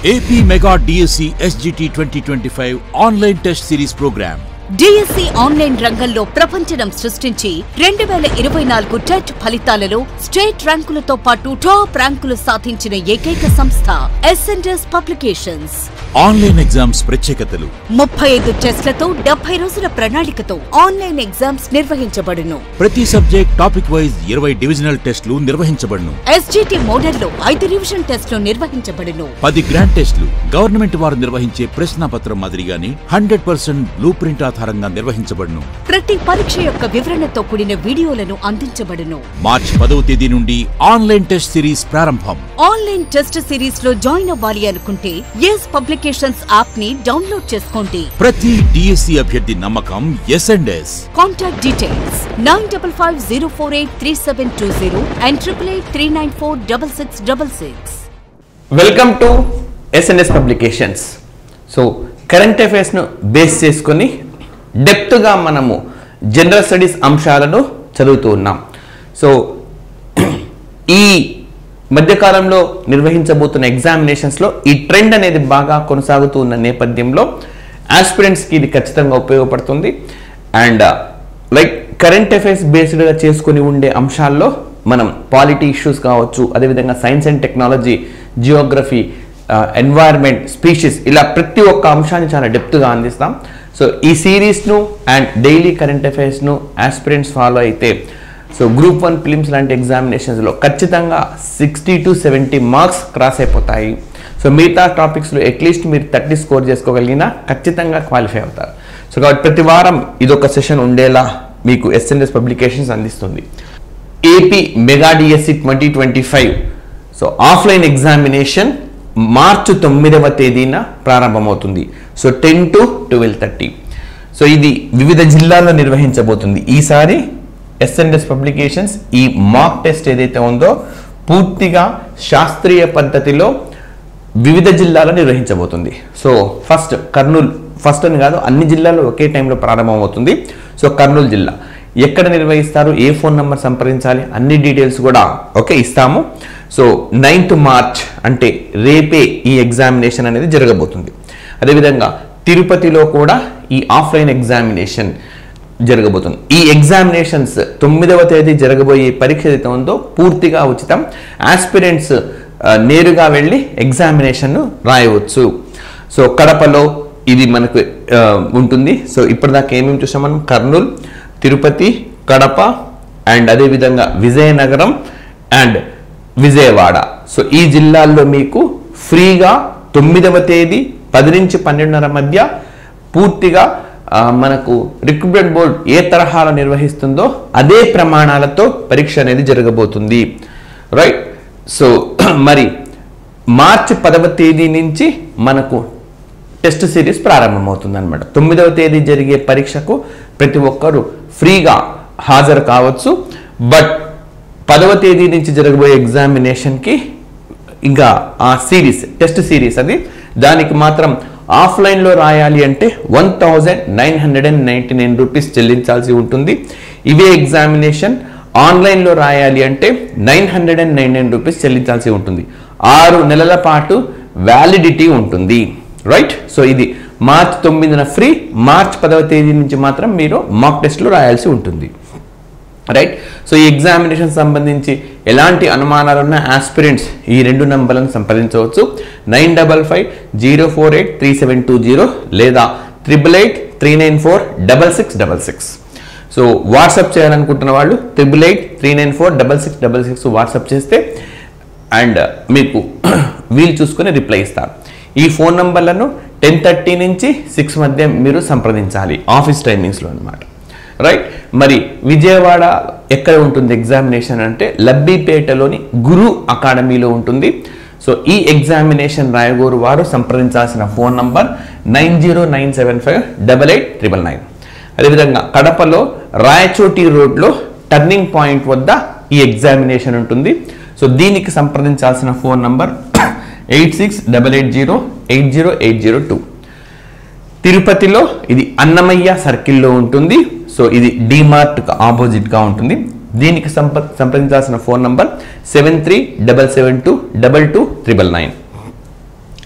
AP Mega DSC SGT 2025 Online Test Series Program. DSC online రంగంలో ప్రపంచం సృష్టించి 2024 TET ఫలితాలలో స్టేట్ ర్యాంకులతో పాటు టాప్ ర్యాంకులు సాధించిన ఏకైక సంస్థ SNDS పబ్లికేషన్స్. ఆన్లైన్ ఎగ్జామ్స్ ప్రత్యేకతలు 35 టెస్ట్లతో 70 రోజుల ప్రణాళికతో ఆన్లైన్ ఎగ్జామ్స్ నిర్వహించబడును. ప్రతి సబ్జెక్ట్ టాపిక్ వైజ్ 20 డివిజనల్ టెస్టులు నిర్వహించబడును. SGT మోడల్లో 5 రివిజన్ టెస్టులు నిర్వహించబడును. 10 గ్రాండ్ టెస్టులు గవర్నమెంట్ వారు నిర్వహించే ప్రశ్నాపత్రం మాదిరిగానే 100% బ్లూ ప్రింట్ ఆధారంగా నిర్వహించబడును. ప్రతి పరీక్ష యొక్క వివరణతో కూడిన వీడియోలను అందించబడును. మార్చి 10వ తేదీ నుండి ఆన్లైన్ టెస్ట్ సిరీస్ ప్రారంభం. ఆన్లైన్ టెస్ట్ సిరీస్ లో జాయిన్ అవ్వాలి అనుకుంటే ఎస్ పబ్లికేషన్స్ యాప్ ని డౌన్లోడ్ చేసుకోండి. ప్రతి DSC అభ్యర్థి నమ్మకం SNDS. Contact details 9550483720 and 8883946666. Welcome to SNDS publications. So current affairs ను బేస్ చేసుకొని డెప్త్ గా మనము జనరల్ స్టడీస్ అంశాలను చదువుతూ ఉన్నాం. సో ఈ మధ్యకాలంలో నిర్వహించబోతున్న ఎగ్జామినేషన్స్లో ఈ ట్రెండ్ అనేది బాగా కొనసాగుతూ ఉన్న నేపథ్యంలో ఆస్పిరెంట్స్కి ఇది ఖచ్చితంగా ఉపయోగపడుతుంది. అండ్ లైక్ కరెంట్ అఫైర్స్ బేస్డ్గా చేసుకొని ఉండే అంశాల్లో మనం పాలిటీ ఇష్యూస్ కావచ్చు, అదేవిధంగా science and technology, Geography, environment, species, ఇలా ప్రతి ఒక్క అంశాన్ని చాలా డెప్త్గా అందిస్తాం. సో ఈ సిరీస్ను అండ్ డైలీ కరెంట్ అఫైర్స్ను ఆస్పిరెంట్స్ ఫాలో అయితే సో గ్రూప్ 1 ఫిలిమ్స్ లాంటి ఎగ్జామినేషన్స్లో ఖచ్చితంగా 60 to 70 మార్క్స్ క్రాస్ అయిపోతాయి. సో మిగతా టాపిక్స్లో అట్లీస్ట్ మీరు 30 స్కోర్ చేసుకోగలిగినా ఖచ్చితంగా క్వాలిఫై అవుతారు. సో కాబట్టి ప్రతి వారం ఇదొక సెషన్ ఉండేలా మీకు SNDS పబ్లికేషన్స్ అందిస్తుంది. AP mega DSC 2025 so offline examination March 9వ తేదీన ప్రారంభమవుతుంది. So 10 to 12:30. సో ఇది వివిధ జిల్లాల్లో నిర్వహించబోతుంది. ఈసారి SNDS పబ్లికేషన్స్ ఈ మాక్ టెస్ట్ ఏదైతే ఉందో పూర్తిగా శాస్త్రీయ పద్ధతిలో వివిధ జిల్లాల్లో నిర్వహించబోతుంది. సో కర్నూలు ఫస్ట్ అని కాదు, అన్ని జిల్లాల్లో ఒకే టైంలో ప్రారంభమవుతుంది. సో కర్నూలు జిల్లా ఎక్కడ నిర్వహిస్తారు, ఏ ఫోన్ నెంబర్ సంప్రదించాలి, అన్ని డీటెయిల్స్ కూడా ఇస్తాము. సో 9th మార్చ్ అంటే రేపే ఈ ఎగ్జామినేషన్ అనేది జరగబోతుంది. అదేవిధంగా తిరుపతిలో కూడా ఈ ఆఫ్లైన్ ఎగ్జామినేషన్ జరగబోతుంది. ఈ ఎగ్జామినేషన్స్ 9వ తేదీ జరగబోయే పరీక్ష ఏదైతే ఉందో పూర్తిగా ఉచితం. ఆస్పిరెంట్స్ నేరుగా వెళ్ళి ఎగ్జామినేషన్ను రాయవచ్చు. సో కడపలో ఇది మనకు ఉంటుంది. సో ఇప్పటిదాకా ఏమేమి చూసాం మనం? కర్నూలు, తిరుపతి, కడప అండ్ అదేవిధంగా విజయనగరం అండ్ విజయవాడ. సో ఈ జిల్లాల్లో మీకు ఫ్రీగా 9వ తేదీ 10 నుంచి 12:30 మధ్య పూర్తిగా మనకు రిక్రూట్మెంట్ బోర్డ్ ఏ తరహాలో నిర్వహిస్తుందో అదే ప్రమాణాలతో పరీక్ష అనేది జరగబోతుంది. రైట్. సో మరి మార్చి 10వ తేదీ నుంచి మనకు టెస్ట్ సిరీస్ ప్రారంభమవుతుంది అనమాట. 9వ తేదీ జరిగే పరీక్షకు ప్రతి ఒక్కరూ ఫ్రీగా హాజరు కావచ్చు. బట్ 10వ తేదీ నుంచి జరగబోయే ఎగ్జామినేషన్కి ఇంకా ఆ సిరీస్ టెస్ట్ సిరీస్ అది దానికి మాత్రం ఆఫ్లైన్లో రాయాలి అంటే 1999 రూపీస్ చెల్లించాల్సి ఉంటుంది. ఇవే ఎగ్జామినేషన్ ఆన్లైన్లో రాయాలి అంటే 999 రూపీస్ చెల్లించాల్సి ఉంటుంది. 6 నెలల పాటు వ్యాలిడిటీ ఉంటుంది. రైట్. సో ఇది మార్చి 9న ఫ్రీ, మార్చి 10వ తేదీ నుంచి మాత్రం మీరు మాక్ టెస్ట్లో రాయాల్సి ఉంటుంది. రైట్. సో ఈ ఎగ్జామినేషన్ సంబంధించి ఎలాంటి అనుమానాలున్న ఆస్పిరెంట్స్ ఈ 2 నంబర్లను సంప్రదించవచ్చు. 9550483720 లేదా 8883946666. సో వాట్సాప్ చేయాలనుకుంటున్న వాళ్ళు 8883946666 వాట్సాప్ చేస్తే అండ్ మీకు వీలు చూసుకొని రిప్లై ఇస్తారు. ఈ ఫోన్ నంబర్లను 10:30 నుంచి 6 మధ్య మీరు సంప్రదించాలి, ఆఫీస్ టైమింగ్స్లో అనమాట. రైట్. మరి విజయవాడ ఎక్కడ ఉంటుంది ఎగ్జామినేషన్ అంటే లబ్బిపేటలోని గురు అకాడమీలో ఉంటుంది. సో ఈ ఎగ్జామినేషన్ రాయగోరు వారు సంప్రదించాల్సిన ఫోన్ నంబర్ 9097588999. అదేవిధంగా కడపలో రాయచోటి రోడ్లో టర్నింగ్ పాయింట్ వద్ద ఈ ఎగ్జామినేషన్ ఉంటుంది. సో దీనికి సంప్రదించాల్సిన ఫోన్ నంబర్ 8688080802. తిరుపతిలో ఇది అన్నమయ్య సర్కిల్లో ఉంటుంది. సో ఇది డిమార్ట్ ఆపోజిట్గా ఉంటుంది. దీనికి సంప్రదించాల్సిన ఫోన్ నంబర్ 7377222299.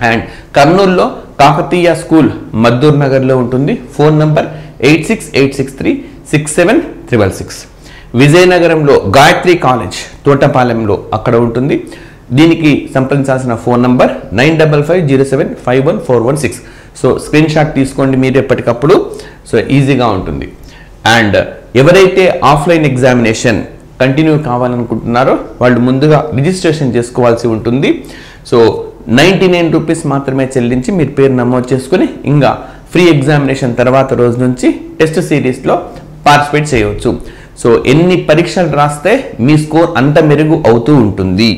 అండ్ కర్నూలులో కాకతీయ స్కూల్ మద్దూర్ నగర్లో ఉంటుంది. Phone number 8686367666. విజయనగరంలో గాయత్రి కాలేజ్ తోటపాలెంలో అక్కడ ఉంటుంది. దీనికి సంప్రదించాల్సిన phone number 9550751416. So screenshot తీసుకోండి మీరు ఎప్పటికప్పుడు. సో ఈజీగా ఉంటుంది. అండ్ ఎవరైతే ఆఫ్లైన్ ఎగ్జామినేషన్ కంటిన్యూ కావాలనుకుంటున్నారో వాళ్ళు ముందుగా రిజిస్ట్రేషన్ చేసుకోవాల్సి ఉంటుంది. సో 99 రూపీస్ మాత్రమే చెల్లించి మీరు పేరు నమోదు చేసుకుని ఇంకా ఫ్రీ ఎగ్జామినేషన్ తర్వాత రోజు నుంచి టెస్ట్ సిరీస్లో పార్టిసిపేట్ చేయవచ్చు. సో ఎన్ని పరీక్షలు రాస్తే మీ స్కోర్ అంత మెరుగు అవుతూ ఉంటుంది.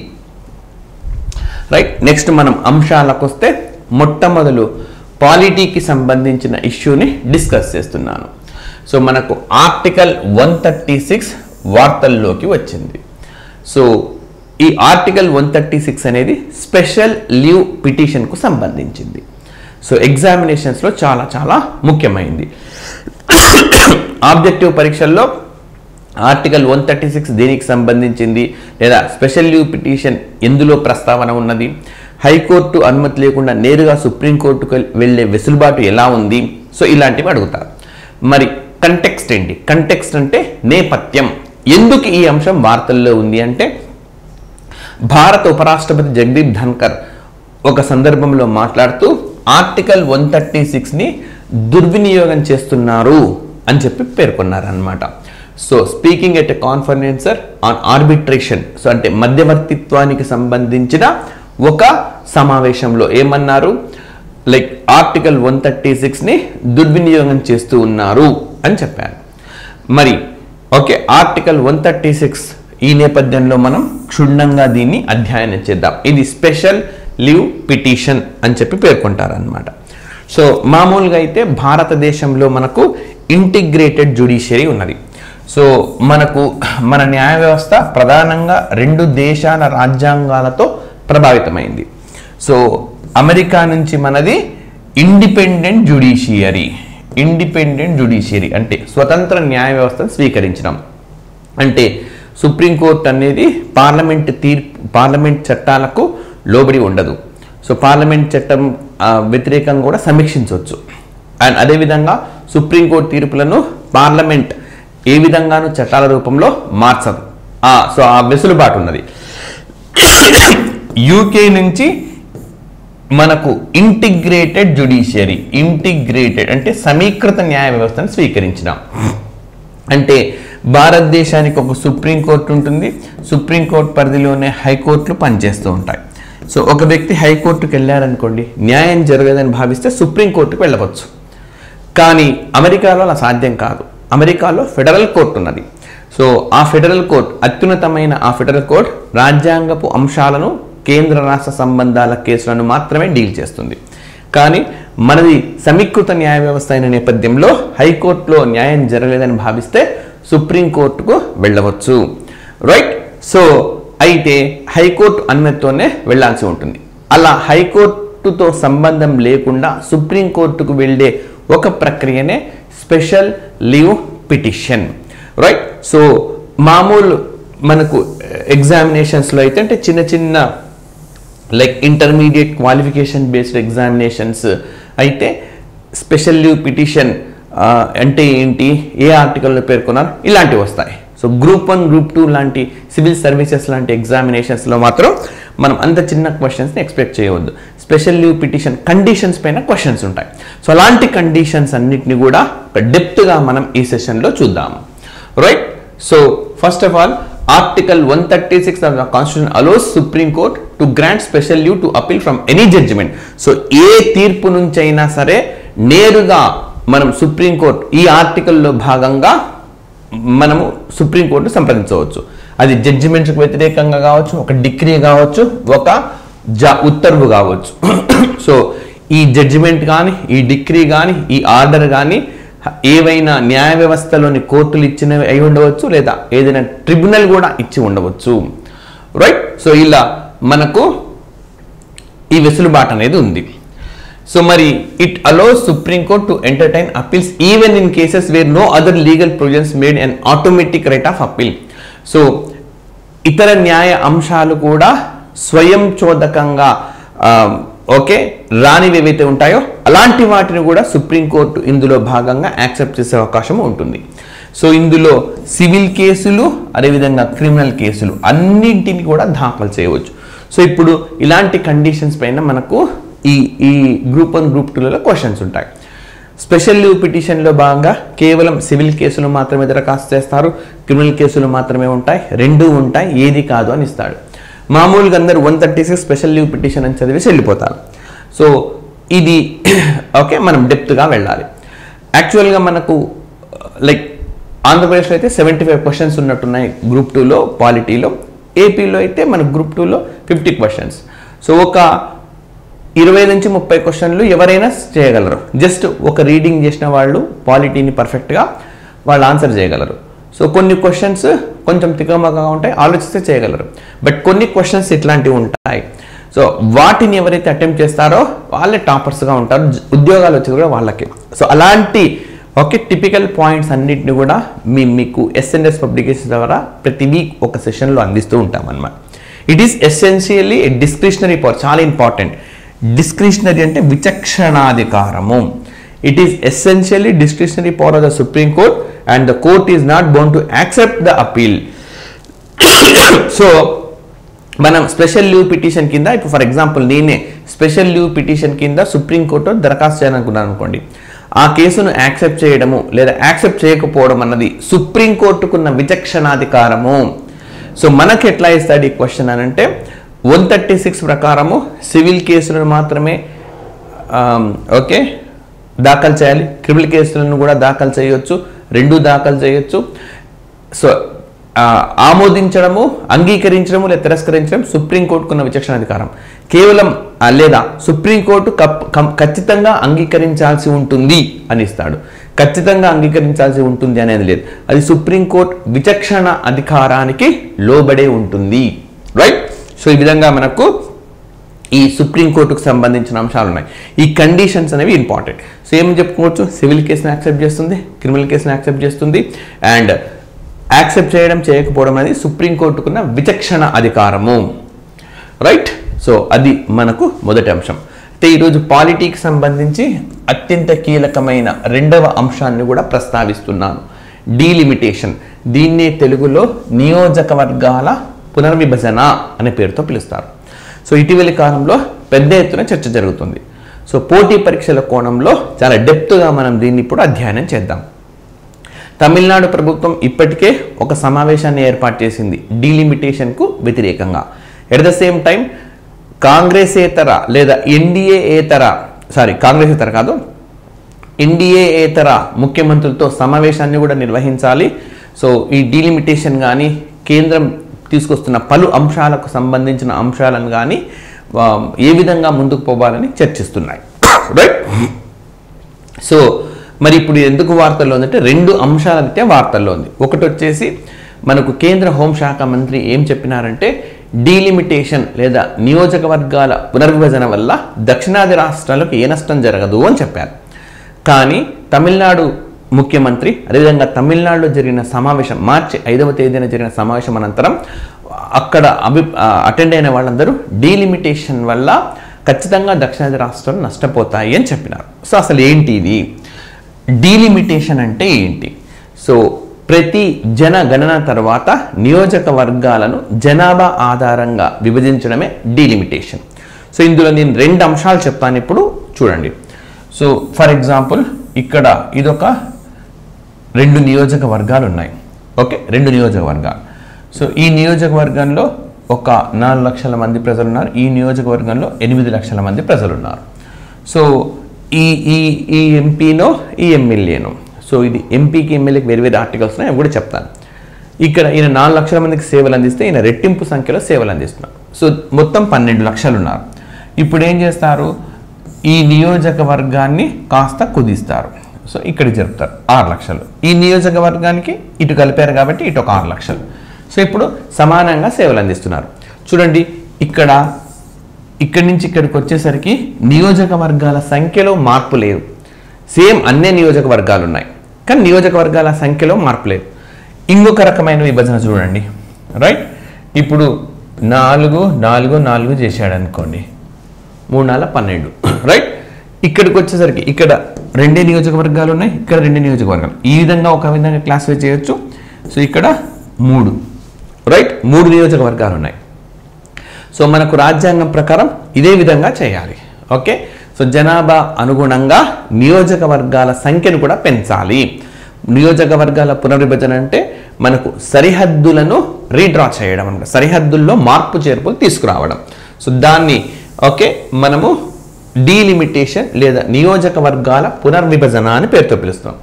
రైట్, నెక్స్ట్ మనం అంశాలకు వస్తే మొట్టమొదలు పాలిటీకి సంబంధించిన ఇష్యూని డిస్కస్ చేస్తున్నాను. సో మనకు ఆర్టికల్ 136 వార్తల్లోకి వచ్చింది. సో ఈ ఆర్టికల్ 136 అనేది స్పెషల్ లీవ్ పిటిషన్కు సంబంధించింది. సో ఎగ్జామినేషన్స్లో చాలా చాలా ముఖ్యమైనది. ఆబ్జెక్టివ్ పరీక్షల్లో ఆర్టికల్ 136 దేనికి సంబంధించింది, లేదా స్పెషల్ లీవ్ పిటిషన్ ఎందులో ప్రస్తావన ఉన్నది, హైకోర్టు అనుమతి లేకుండా నేరుగా సుప్రీంకోర్టుకు వెళ్ళే వెసులుబాటు ఎలా ఉంది, సో ఇలాంటివి అడుగుతారు. మరి కంటెక్స్ట్ ఏంటి? కంటెక్స్ట్ అంటే నేపథ్యం. ఎందుకు ఈ అంశం వార్తల్లో ఉంది అంటే, భారత ఉపరాష్ట్రపతి జగదీప్ ధన్కర్ ఒక సందర్భంలో మాట్లాడుతూ ఆర్టికల్ 136ని దుర్వినియోగం చేస్తున్నారు అని చెప్పి పేర్కొన్నారనమాట. So speaking at a conference on arbitration, so అంటే మధ్యవర్తిత్వానికి సంబంధించిన ఒక సమావేశంలో ఏమన్నారు, లైక్ ఆర్టికల్ 136ని దుర్వినియోగం చేస్తూ ఉన్నారు అని చెప్పారు. మరి ఓకే, ఆర్టికల్ 136 ఈ నేపథ్యంలో మనం క్షుణ్ణంగా దీన్ని అధ్యయనం చేద్దాం. ఇది స్పెషల్ లీవ్ పిటిషన్ అని చెప్పి పేర్కొంటారనమాట. సో మామూలుగా అయితే భారతదేశంలో మనకు ఇంటిగ్రేటెడ్ జ్యుడిషియరీ ఉన్నది. సో మనకు మన న్యాయ వ్యవస్థ ప్రధానంగా 2 దేశాల రాజ్యాంగాలతో ప్రభావితమైంది. సో అమెరికా నుంచి మనది ఇండిపెండెంట్ జ్యుడిషియరీ. ఇండిపెండెంట్ జ్యుడిషియరీ అంటే స్వతంత్ర న్యాయ వ్యవస్థను స్వీకరించడం. అంటే సుప్రీంకోర్టు అనేది పార్లమెంట్ చట్టాలకు లోబడి ఉండదు. సో పార్లమెంట్ చట్టం వ్యతిరేకంగా కూడా సమీక్షించవచ్చు. అండ్ అదేవిధంగా సుప్రీంకోర్టు తీర్పులను పార్లమెంట్ ఏ విధంగానూ చట్టాల రూపంలో మార్చదు. సో ఆ వెసులుబాటు ఉన్నది. యూకే నుంచి మనకు ఇంటిగ్రేటెడ్ జ్యుడిషియరీ, ఇంటిగ్రేటెడ్ అంటే సమీకృత న్యాయ వ్యవస్థను స్వీకరించినాం. అంటే భారతదేశానికి ఒక సుప్రీంకోర్టు ఉంటుంది, సుప్రీంకోర్టు పరిధిలోనే హైకోర్టులు పనిచేస్తూ ఉంటాయి. సో ఒక వ్యక్తి హైకోర్టుకు వెళ్ళారనుకోండి, న్యాయం జరగదని భావిస్తే సుప్రీంకోర్టుకు వెళ్ళవచ్చు. కానీ అమెరికాలో అలా సాధ్యం కాదు. అమెరికాలో ఫెడరల్ కోర్టు ఉన్నది. సో ఆ ఫెడరల్ కోర్టు, అత్యున్నతమైన ఆ ఫెడరల్ కోర్టు రాజ్యాంగపు అంశాలను, కేంద్ర రాష్ట్ర సంబంధాల కేసులను మాత్రమే డీల్ చేస్తుంది. కానీ మనది సమీకృత న్యాయ వ్యవస్థ అయిన నేపథ్యంలో హైకోర్టులో న్యాయం జరగలేదని భావిస్తే సుప్రీంకోర్టుకు వెళ్ళవచ్చు. రైట్. సో అయితే హైకోర్టు అనుమతితోనే వెళ్లాల్సి ఉంటుంది. అలా హైకోర్టుతో సంబంధం లేకుండా సుప్రీంకోర్టుకు వెళ్ళే ఒక ప్రక్రియనే special leave petition. Right. So మామూలు మనకు ఎగ్జామినేషన్స్లో అయితే అంటే చిన్న చిన్న like intermediate qualification based examinations అయితే స్పెషల్ లీవ్ పిటిషన్ అంటే ఏంటి, ఏ ఆర్టికల్లో పేర్కొన్నారు, ఇలాంటివి వస్తాయి. సో గ్రూప్ 1, గ్రూప్ 2 లాంటి సివిల్ సర్వీసెస్ లాంటి ఎగ్జామినేషన్స్లో మాత్రం మనం అంత చిన్న క్వశ్చన్స్ని ఎక్స్పెక్ట్ చేయవద్దు. స్పెషల్ లీవ్ పిటిషన్ కండిషన్స్ పైన క్వశ్చన్స్ ఉంటాయి. సో అలాంటి కండిషన్స్ అన్నిటిని కూడా ఒక డెప్త్గా మనం ఈ సెషన్లో చూద్దాము. Right. So first of all Article 136 of the Constitution allows Supreme Court to grant special leave to appeal from any judgment. So ఏ తీర్పు నుంచి అయినా సరే నేరుగా మనం సుప్రీంకోర్టు ఈ ఆర్టికల్లో భాగంగా మనము సుప్రీంకోర్టు సంప్రదించవచ్చు. అది జడ్జిమెంట్స్కి వ్యతిరేకంగా కావచ్చు, ఒక డిక్రీ కావచ్చు, ఒక ఉత్తర్వు కావచ్చు. సో ఈ జడ్జిమెంట్ కానీ, ఈ డిక్రీ కానీ, ఈ ఆర్డర్ కానీ ఏవైనా న్యాయ వ్యవస్థలోని కోర్టులు ఇచ్చినవి అయి ఉండవచ్చు, లేదా ఏదైనా ట్రిబ్యునల్ కూడా ఇచ్చి ఉండవచ్చు. రైట్. సో ఇలా మనకు ఈ వెసులుబాటు అనేది ఉంది. సో మరి it allows Supreme Court to entertain appeals even in cases where no other legal provisions made and automatic right of appeal. So ఇతర న్యాయ అంశాలు కూడా స్వయం చోదకంగా ఓకే రానివి ఏవైతే ఉంటాయో అలాంటి వాటిని కూడా సుప్రీంకోర్టు ఇందులో భాగంగా యాక్సెప్ట్ చేసే అవకాశం ఉంటుంది. సో ఇందులో సివిల్ కేసులు అదేవిధంగా క్రిమినల్ కేసులు అన్నింటిని కూడా దాఖలు చేయవచ్చు. సో ఇప్పుడు ఇలాంటి కండిషన్స్ పైన మనకు ఈ గ్రూప్ 1 గ్రూప్ 2లలో క్వశ్చన్స్ ఉంటాయి. స్పెషల్ లీవ్ పిటిషన్లో భాగంగా కేవలం సివిల్ కేసులు మాత్రమే దరఖాస్తు చేస్తారు, క్రిమినల్ కేసులు మాత్రమే ఉంటాయి, రెండూ ఉంటాయి, ఏది కాదు అని ఇస్తాడు. మామూలుగా అందరూ 136 స్పెషల్ లీవ్ పిటిషన్ అని చదివేసి వెళ్ళిపోతారు. సో ఇది ఓకే మనం డెప్త్గా వెళ్ళాలి. యాక్చువల్గా మనకు లైక్ ఆంధ్రప్రదేశ్లో అయితే 75 క్వశ్చన్స్ ఉన్నట్టున్నాయి గ్రూప్ 2లో పాలిటీలో, ఏపీలో అయితే మన గ్రూప్ 2లో 50 క్వశ్చన్స్. సో ఒక 20 నుంచి 30 క్వశ్చన్లు ఎవరైనా చేయగలరు. జస్ట్ ఒక రీడింగ్ చేసిన వాళ్ళు పాలిటీని పర్ఫెక్ట్గా వాళ్ళు ఆన్సర్ చేయగలరు. సో కొన్ని క్వశ్చన్స్ కొంచెం తికమకగా ఉంటాయి, ఆలోచిస్తే చేయగలరు. బట్ కొన్ని క్వశ్చన్స్ ఇట్లాంటివి ఉంటాయి. సో వాటిని ఎవరైతే అటెంప్ట్ చేస్తారో వాళ్ళే టాపర్స్గా ఉంటారు, ఉద్యోగాలు వచ్చేది కూడా వాళ్ళకి. సో అలాంటి ఓకే టిపికల్ పాయింట్స్ అన్నింటిని కూడా మీకు ఎస్ఎన్ఎస్ పబ్లికేషన్ ద్వారా ప్రతి వీక్ ఒక సెషన్లో అందిస్తూ ఉంటాం అన్నమాట. It is essentially a discretionary power, చాలా ఇంపార్టెంట్. డిస్క్రిషనరీ అంటే విచక్షణాధికారము. It is essentially discretionary power of the supreme court and the court is not bound to accept the appeal. So మనం స్పెషల్ లీవ్ పిటిషన్ కింద ఇప్పుడు for example నేనే special leave petition కింద supreme court దరఖాస్తు చేయాలనుకున్నాను అనుకోండి, ఆ కేసును యాక్సెప్ట్ చేయడము లేదా యాక్సెప్ట్ చేయకపోవడం అన్నది సుప్రీంకోర్టుకున్న విచక్షణాధికారము. సో మనకి ఎట్లా ఇస్తాడు ఈ క్వశ్చన్ అని అంటే 136 ప్రకారము సివిల్ కేసులను మాత్రమే ఓకే దాఖలు చేయాలి, క్రిమినల్ కేసులను కూడా దాఖలు చేయొచ్చు, రెండూ దాఖలు చేయొచ్చు. సో ఆమోదించడము, అంగీకరించడము లేదా తిరస్కరించడం సుప్రీంకోర్టుకున్న విచక్షణాధికారం. కేవలం లేదా సుప్రీంకోర్టు ఖచ్చితంగా అంగీకరించాల్సి ఉంటుంది అని ఇస్తాడు. ఖచ్చితంగా అంగీకరించాల్సి ఉంటుంది అనేది లేదు, అది సుప్రీంకోర్టు విచక్షణ అధికారానికి లోబడే ఉంటుంది. రైట్. సో ఈ విధంగా మనకు ఈ సుప్రీంకోర్టుకు సంబంధించిన అంశాలు ఉన్నాయి. ఈ కండిషన్స్ అనేవి ఇంపార్టెంట్. సో ఏం చెప్పుకోవచ్చు, సివిల్ కేసును యాక్సెప్ట్ చేస్తుంది, క్రిమినల్ కేసును యాక్సెప్ట్ చేస్తుంది, అండ్ యాక్సెప్ట్ చేయడం చేయకపోవడం అనేది సుప్రీంకోర్టుకున్న విచక్షణ అధికారము. రైట్. సో అది మనకు మొదటి అంశం. అయితే ఈరోజు పాలిటీకి సంబంధించి అత్యంత కీలకమైన రెండవ అంశాన్ని కూడా ప్రస్తావిస్తున్నాను, డీలిమిటేషన్. దీన్నే తెలుగులో నియోజకవర్గాల పునర్విభజన అనే పేరుతో పిలుస్తారు. సో ఇటీవలి కాలంలో పెద్ద ఎత్తున చర్చ జరుగుతుంది. సో పోటీ పరీక్షల కోణంలో చాలా డెప్త్గా మనం దీన్ని ఇప్పుడు అధ్యయనం చేద్దాం. తమిళనాడు ప్రభుత్వం ఇప్పటికే ఒక సమావేశాన్ని ఏర్పాటు చేసింది డీలిమిటేషన్కు వ్యతిరేకంగా. ఎట్ ద సేమ్ టైం కాంగ్రెసేతర లేదా ఎన్డీఏతర ముఖ్యమంత్రులతో సమావేశాన్ని కూడా నిర్వహించాలి. సో ఈ డీలిమిటేషన్ కానీ కేంద్రం తీసుకొస్తున్న పలు అంశాలకు సంబంధించిన అంశాలను కానీ ఏ విధంగా ముందుకు పోవాలని చర్చిస్తున్నాయి. రైట్. సో మరి ఇప్పుడు ఎందుకు వార్తల్లో ఉందంటే రెండు అంశాలైతే వార్తల్లో ఉంది. ఒకటి వచ్చేసి మనకు కేంద్ర హోంశాఖ మంత్రి ఏం చెప్పినారంటే డీలిమిటేషన్ లేదా నియోజకవర్గాల పునర్విభజన వల్ల దక్షిణాది రాష్ట్రాలకు ఏ నష్టం జరగదు అని చెప్పారు. కానీ తమిళనాడు ముఖ్యమంత్రి అదేవిధంగా తమిళనాడులో జరిగిన సమావేశం మార్చి 5వ తేదీన జరిగిన సమావేశం అనంతరం అక్కడ అటెండ్ అయిన వాళ్ళందరూ డీలిమిటేషన్ వల్ల ఖచ్చితంగా దక్షిణాది రాష్ట్రాలు నష్టపోతాయి అని చెప్పినారు. సో అసలు ఏంటి ఇది డీలిమిటేషన్ అంటే ఏంటి? సో ప్రతి జనగణన తర్వాత నియోజకవర్గాలను జనాభా ఆధారంగా విభజించడమే డీలిమిటేషన్. సో ఇందులో నేను రెండు అంశాలు చెప్తాను ఇప్పుడు చూడండి. సో ఫర్ ఎగ్జాంపుల్ ఇక్కడ ఇదొక 2 నియోజకవర్గాలు ఉన్నాయి. ఓకే, 2 నియోజకవర్గాలు. సో ఈ నియోజకవర్గంలో ఒక 4 లక్షల మంది ప్రజలు ఉన్నారు, ఈ నియోజకవర్గంలో 8 లక్షల మంది ప్రజలు ఉన్నారు. సో ఈ ఎంపీనో ఈ ఎమ్మెల్యేనో, సో ఇది ఎంపీకి ఎమ్మెల్యేకి వేరు వేరు ఆర్టికల్స్ ఉన్నాయి, అవి కూడా చెప్తాను. ఇక్కడ ఈయన 4 లక్షల మందికి సేవలు అందిస్తే ఈయన రెట్టింపు సంఖ్యలో సేవలు అందిస్తున్నారు. సో మొత్తం 12 లక్షలు ఉన్నారు. ఇప్పుడు ఏం చేస్తారు, ఈ నియోజకవర్గాన్ని కాస్త కుదిస్తారు. సో ఇక్కడ జరుపుతారు 6 లక్షలు. ఈ నియోజకవర్గానికి ఇటు కలిపారు కాబట్టి ఇటు ఒక 6 లక్షలు. సో ఇప్పుడు సమానంగా సేవలు అందిస్తున్నారు. చూడండి ఇక్కడి నుంచి ఇక్కడికి వచ్చేసరికి నియోజకవర్గాల సంఖ్యలో మార్పు లేదు. సేమ్ అన్ని నియోజకవర్గాలు ఉన్నాయి కానీ నియోజకవర్గాల సంఖ్యలో మార్పు లేదు. ఇంకొక రకమైన విభజన చూడండి. రైట్. ఇప్పుడు 4, 4, 4 చేశాడు అనుకోండి. 3 4 12 రైట్. ఇక్కడికి వచ్చేసరికి ఇక్కడ 2 నియోజకవర్గాలు ఉన్నాయి, ఇక్కడ 2 నియోజకవర్గాలు. ఈ విధంగా ఒక విధంగా క్లాసిఫై చేయొచ్చు. సో ఇక్కడ 3 రైట్, 3 నియోజకవర్గాలు ఉన్నాయి. సో మనకు రాజ్యాంగం ప్రకారం ఇదే విధంగా చేయాలి. ఓకే, సో జనాభా అనుగుణంగా నియోజకవర్గాల సంఖ్యను కూడా పెంచాలి. నియోజకవర్గాల పునర్విభజన అంటే మనకు సరిహద్దులను రీడ్రా చేయడం అన్నమాట, సరిహద్దుల్లో మార్పు చేర్పులు తీసుకురావడం. సో దాన్ని ఓకే మనము డీలిమిటేషన్ లేదా నియోజకవర్గాల పునర్విభజన అని పేరుతో పిలుస్తాం.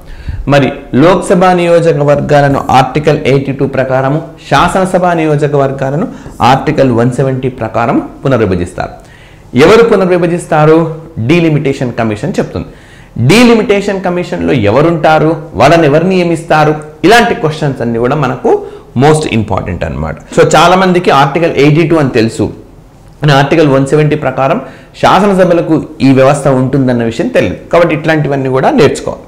మరి లోక్సభ నియోజకవర్గాలను ఆర్టికల్ 82 ప్రకారము, శాసనసభ నియోజకవర్గాలను ఆర్టికల్ 170 ప్రకారం పునర్విభజిస్తారు. ఎవరు పునర్విభజిస్తారు? డీలిమిటేషన్ కమిషన్ చెప్తుంది. డీలిమిటేషన్ కమిషన్లో ఎవరుంటారు, వాళ్ళని ఎవరు నియమిస్తారు, ఇలాంటి క్వశ్చన్స్ అన్ని కూడా మనకు మోస్ట్ ఇంపార్టెంట్ అన్నమాట. సో చాలా మందికి ఆర్టికల్ 82 అని తెలుసు, అని ఆర్టికల్ 170 ప్రకారం శాసనసభలకు ఈ వ్యవస్థ ఉంటుందన్న విషయం తెలియదు. కాబట్టి ఇట్లాంటివన్నీ కూడా నేర్చుకోవాలి.